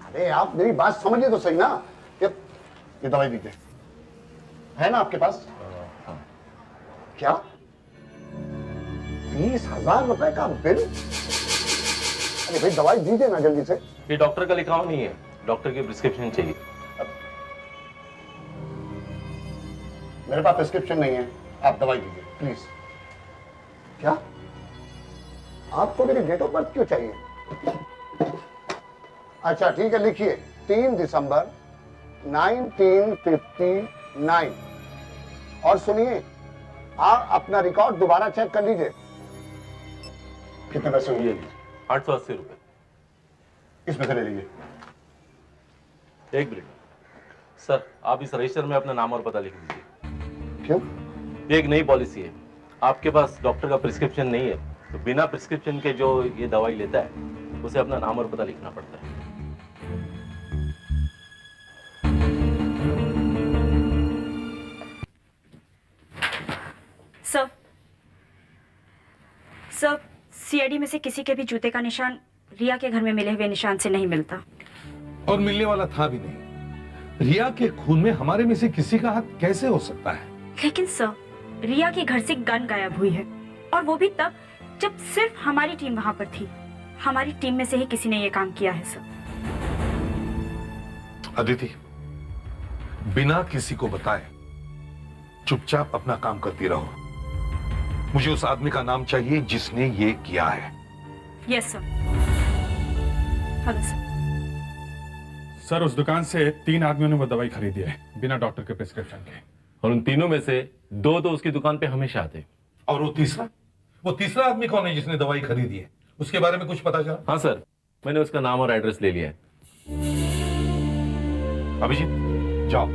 अरे आप मेरी बात समझिए तो सही ना। ये दवाई दीजिए, है ना आपके पास? हाँ। क्या 20,000 रुपए का बिल? अरे भाई दवाई दीजिए ना जल्दी से। ये डॉक्टर का लिखा हुआ नहीं है, डॉक्टर की प्रिस्क्रिप्शन चाहिए। मेरे पास प्रिस्क्रिप्शन नहीं है, आप दवाई दीजिए प्लीज। क्या आपको मेरी डेट ऑफ बर्थ क्यों चाहिए? अच्छा ठीक है, लिखिए 3 दिसंबर 1959। और सुनिए, आप अपना रिकॉर्ड दोबारा चेक कर लीजिए। कितने पैसे हुए? 880 रुपए। इसमें से ले लीजिए। एक मिनट सर, आप इस रजिस्टर में अपना नाम और पता लिख दीजिए। क्यों? ये एक नई पॉलिसी है, आपके पास डॉक्टर का प्रिस्क्रिप्शन नहीं है तो बिना प्रिस्क्रिप्शन के जो ये दवाई लेता है उसे अपना नाम और पता लिखना पड़ता है। सर, सीआईडी में से किसी के भी जूते का निशान रिया के घर में मिले हुए निशान से नहीं मिलता। और मिलने वाला था भी नहीं। रिया के खून में हमारे में से किसी का हाथ कैसे हो सकता है? लेकिन सर, रिया के घर से गन गायब हुई है, और वो भी तब जब सिर्फ हमारी टीम वहां पर थी। हमारी टीम में से ही किसी ने ये काम किया है सर। अदिति, बिना किसी को बताए चुपचाप अपना काम करती रहो। मुझे उस आदमी का नाम चाहिए जिसने ये किया है। Yes sir. Hello sir. Sir, उस दुकान से 3 आदमियों ने वो दवाई खरीदी है बिना डॉक्टर के प्रिस्क्रिप्शन के, और उन तीनों में से 2 तो उसकी दुकान पे हमेशा आते। और वो तीसरा आदमी कौन है जिसने दवाई खरीदी है? उसके बारे में कुछ पता चला? हाँ सर, मैंने उसका नाम और एड्रेस ले लिया है। अभिजीत, जाओ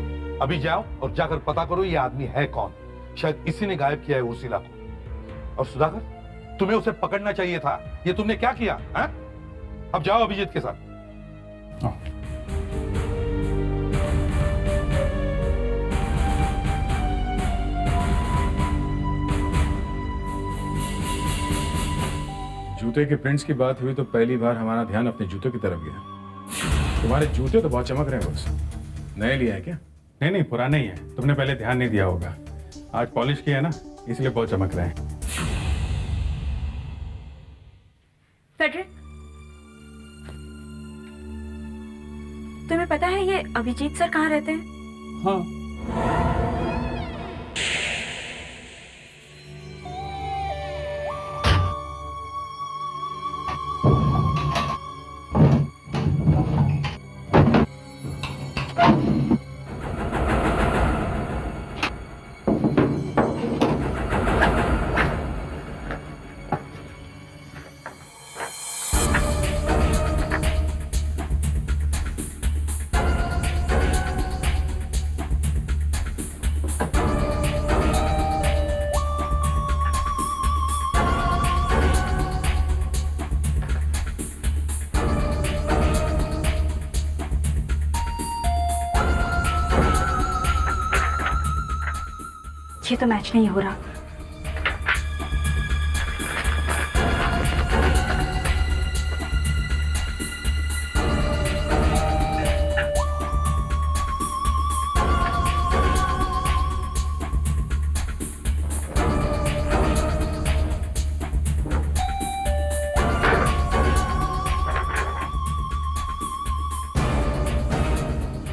अभी जाओ और जाकर पता करो ये आदमी है कौन। शायद इसी ने गायब किया है उर्सिला को। और सुधाकर, तुम्हें उसे पकड़ना चाहिए था। ये तुमने क्या किया है? अब जाओ अभिजीत के साथ। जूते के प्रिंट्स की बात हुई तो पहली बार हमारा ध्यान अपने जूतों की तरफ गया। तुम्हारे जूते तो बहुत चमक रहे हैं बस, नए लिए हैं क्या? नहीं नहीं, पुराना ही है, तुमने पहले ध्यान नहीं दिया होगा, आज पॉलिश किया ना इसलिए बहुत चमक रहे हैं। फेडरिक, पता है ये अभिजीत सर कहाँ रहते हैं? हाँ, ये तो मैच नहीं हो रहा।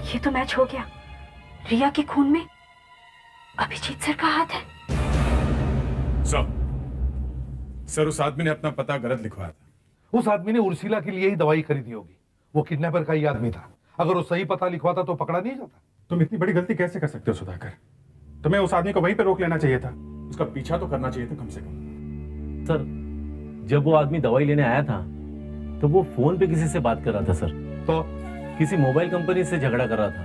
ये तो मैच हो गया। रिया के खून में अभिजीत सर का हाथ है। सर उस आदमी ने अपना पता गलत लिखवाया था। उस आदमी ने उर्सिला के लिए ही दवाई खरीदी होगी। वो किडनैपर का ही आदमी था। अगर वो सही पता लिखवाता तो पकड़ा नहीं जाता। तुम इतनी बड़ी गलती कैसे कर सकते हो सुधाकर? तुम्हें उस आदमी को वहीं पे रोक लेना चाहिए था, उसका पीछा तो करना चाहिए था कम से कम। सर जब वो आदमी दवाई लेने आया था तो वो फोन पे किसी से बात कर रहा था सर। तो किसी मोबाइल कंपनी से झगड़ा कर रहा था,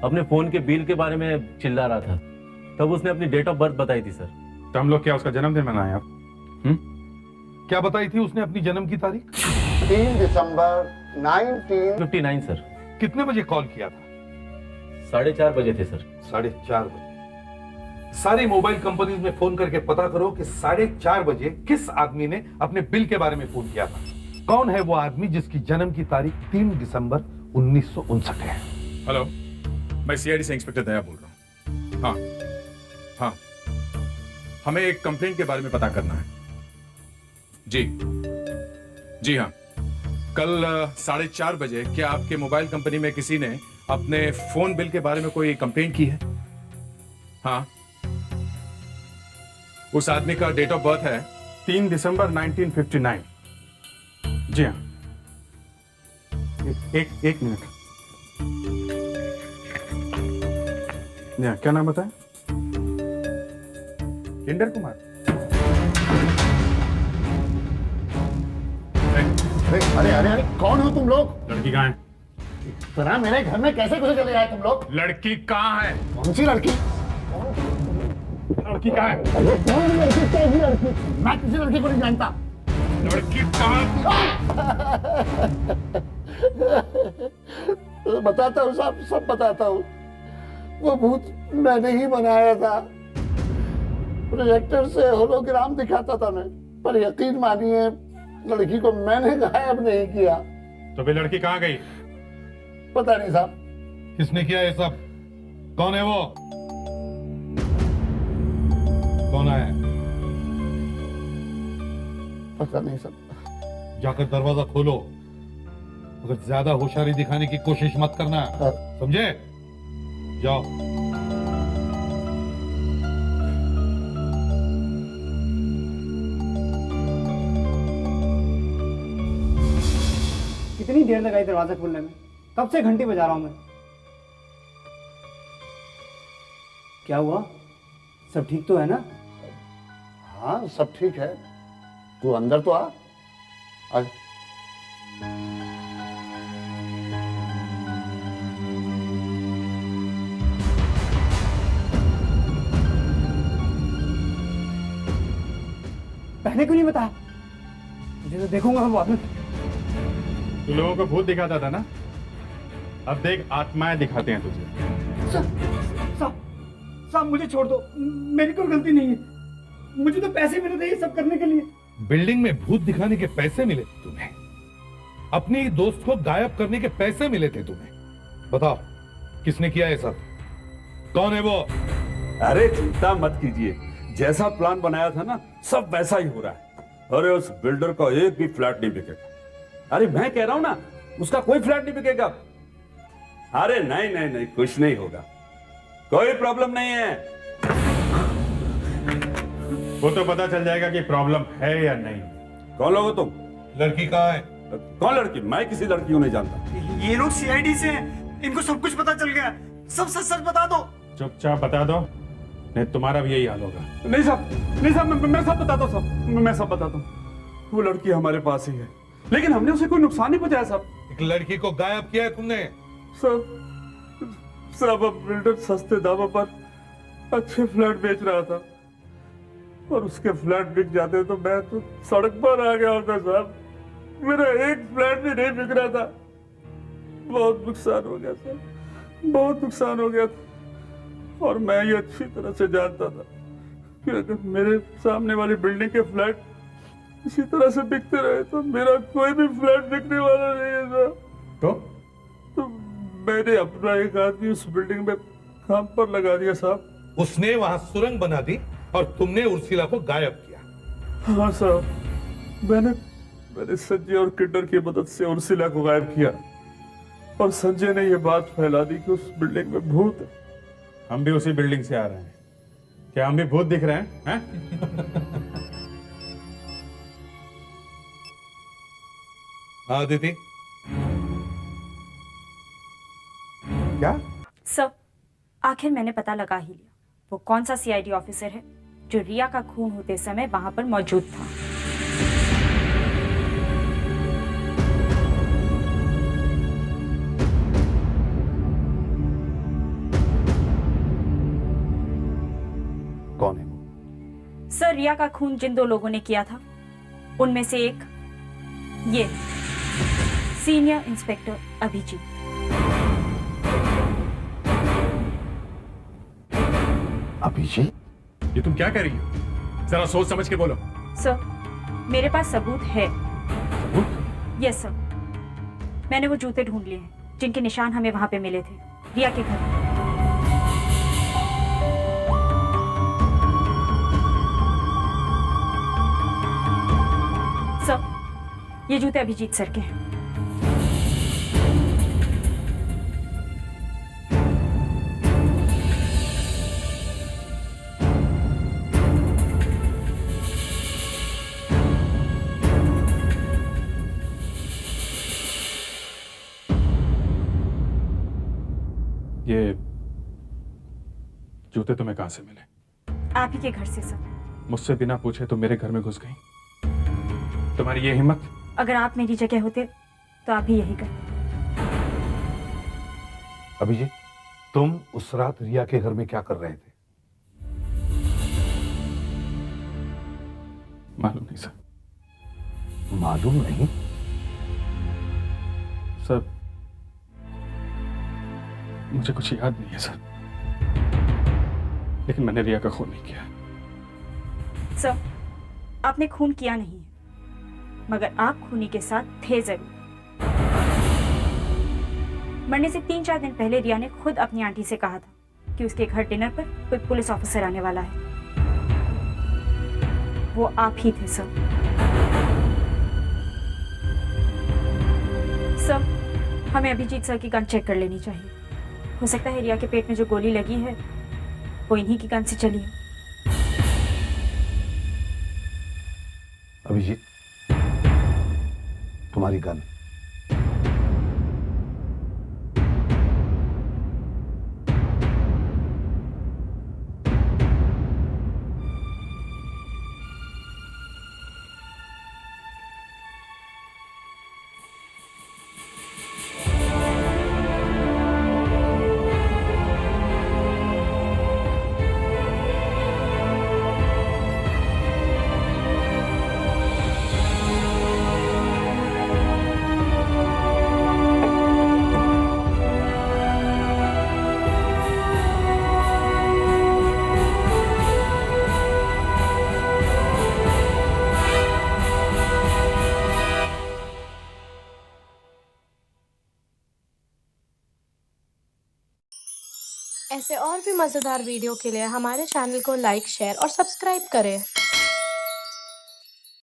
अपने फोन के बिल के बारे में चिल्ला रहा था। तब उसने अपनी डेट ऑफ बर्थ बताई थी सर। तो हम लोग क्या उसका जन्मदिन मनाएं आप? क्या बताई थी उसने अपनी जन्म की तारीख? 3 दिसंबर 1959 सर। कितने बजे कॉल किया था? 4:30 बजे थे सर। 4:30 बजे। सारी मोबाइल कंपनीज में फोन करके पता करो कि 4:30 बजे किस आदमी ने अपने बिल के बारे में फोन किया था। कौन है वो आदमी जिसकी जन्म की तारीख 3 दिसंबर 1959 है? हेलो, मैं सीआईडी से इंस्पेक्टर दया बोल रहा हूँ। हाँ, हमें एक कंप्लेंट के बारे में पता करना है। जी हाँ, कल 4:30 बजे क्या आपके मोबाइल कंपनी में किसी ने अपने फोन बिल के बारे में कोई कंप्लेंट की है? हाँ, उस आदमी का डेट ऑफ बर्थ है 3 दिसंबर 1959। जी हाँ, एक मिनट। क्या नाम बताया? किंडर कुमार। अरे अरे अरे कौन हो तुम लोग? लड़की कहाँ है? तरह मेरे घर में कैसे घुसे चले आए तुम लोग? लड़की कहाँ है? कौन सी लड़की? लड़की कहाँ है? अरे कौन लड़की? कैसी लड़की? मैं किसी लड़की को नहीं जानता। लड़की कहाँ? बताता हूँ साहब, सब बताता हूँ। वो भूत मैंने ही बनाया था। प्रोजेक्टर से होलोग्राम दिखाता था मैं, पर यकीन मानिए लड़की को मैंने गायब नहीं किया। तो फिर लड़की कहाँ गई? पता नहीं साहब। किसने किया ये सब? कौन है वो? कौन है? पता नहीं साहब। जाकर दरवाजा खोलो। अगर ज्यादा होशियारी दिखाने की कोशिश मत करना, समझे? जाओ। कितनी देर लगाई दरवाजा खोलने में? कब से घंटी बजा रहा हूं मैं। क्या हुआ? सब ठीक तो है ना? हाँ सब ठीक है। तू अंदर तो आ। पहले क्यों नहीं बताया? मुझे तो देखूंगा मैं बाद में। तू लोगों को भूत दिखाता था ना, अब देख आत्माएं दिखाते हैं तुझे। साहब मुझे छोड़ दो, मेरी कोई गलती नहीं है। मुझे तो पैसे मिले थे ये सब करने के लिए। बिल्डिंग में भूत दिखाने के पैसे मिले थे तुम्हें? अपनी दोस्त को गायब करने के पैसे मिले थे तुम्हें? बताओ किसने किया ये सब? कौन है वो? अरे चिंता मत कीजिए, जैसा प्लान बनाया था ना सब वैसा ही हो रहा है। अरे उस बिल्डर का एक भी फ्लैट नहीं बिकेगा। अरे मैं कह रहा हूं ना, उसका कोई फ्लैट नहीं बिकेगा। अरे नहीं नहीं नहीं, कुछ नहीं होगा, कोई प्रॉब्लम नहीं है। वो तो पता चल जाएगा कि प्रॉब्लम है या नहीं। कौन लोग हो तुम? लड़की कहाँ है? कौन लड़की? मैं किसी लड़की को नहीं जानता। ये लोग सीआईडी से हैं, इनको सब कुछ पता चल गया। सब सच सच बता दो। चुपचाप बता दो, नहीं तुम्हारा भी यही हाल होगा। नहीं साहब, नहीं साहब, मैं सब बताता हूँ साहब, मैं सब बताता हूँ। वो लड़की हमारे पास ही है, लेकिन हमने उसे कोई नुकसान नहीं पहुंचाया साहब। एक लड़की को गायब किया है तुमने? साहब अब बिल्डर सस्ते दामों पर अच्छे फ्लैट बेच रहा था और उसके फ्लैट बिक जाते तो मैं तो सड़क पर आ गया होता साहब। मेरा एक फ्लैट भी नहीं बिक रहा था। बहुत नुकसान हो गया साहब, बहुत नुकसान हो गया था। और मैं ये अच्छी तरह से जानता था कि अगर मेरे सामने वाली बिल्डिंग के फ्लैट इसी तरह से बिकते रहे तो मेरा कोई भी फ्लैट बिकने वाला नहीं है साहब। तो मैंने अपना एक आदमी उस बिल्डिंग में काम पर लगा दिया साहब। उसने वहां सुरंग बना दी और तुमने उर्सिला को गायब किया? हाँ साहब, मैंने संजय और किन्नर की मदद से उर्सिला को गायब किया और संजय ने यह बात फैला दी कि उस बिल्डिंग में भूत है। हम भी उसी बिल्डिंग से आ रहे हैं, क्या हम भी भूत दिख रहे हैं, हैं? आदिति, क्या? सर, आखिर मैंने पता लगा ही लिया वो कौन सा सीआईडी ऑफिसर है जो रिया का खून होते समय वहां पर मौजूद था। कौन है वो? सर, रिया का खून जिन दो लोगों ने किया था उनमें से एक ये सीनियर इंस्पेक्टर अभिजीत। अभिजीत? ये तुम क्या कह रही हो? जरा सोच समझ के बोलो। सर, मेरे पास सबूत है। यस सर, मैंने वो जूते ढूंढ लिए हैं जिनके निशान हमें वहां पे मिले थे रिया के घर में। सर, ये जूते अभिजीत सर के हैं। ये जूते तुम्हें कहां से मिले? आप ही के घर से सर। मुझसे बिना पूछे तो मेरे घर में घुस गई? तुम्हारी ये हिम्मत? अगर आप मेरी जगह होते तो आप भी यही करते। अभिजीत, तुम उस रात रिया के घर में क्या कर रहे थे? मालूम नहीं सर। मालूम नहीं? सर, मुझे कुछ याद नहीं है सर, लेकिन मैंने रिया का खून नहीं किया। सर, आपने खून किया नहीं है, मगर आप खूनी के साथ थे जरूर। मरने से 3-4 दिन पहले रिया ने खुद अपनी आंटी से कहा था कि उसके घर डिनर पर कोई पुलिस ऑफिसर आने वाला है। वो आप ही थे सर। सर, हमें अभिजीत सर की गन चेक कर लेनी चाहिए। हो सकता है रिया के पेट में जो गोली लगी है वो इन्हीं की गन से चली है। अभिजीत, तुम्हारी गन। ऐसे और भी मज़ेदार वीडियो के लिए हमारे चैनल को लाइक, शेयर और सब्सक्राइब करें।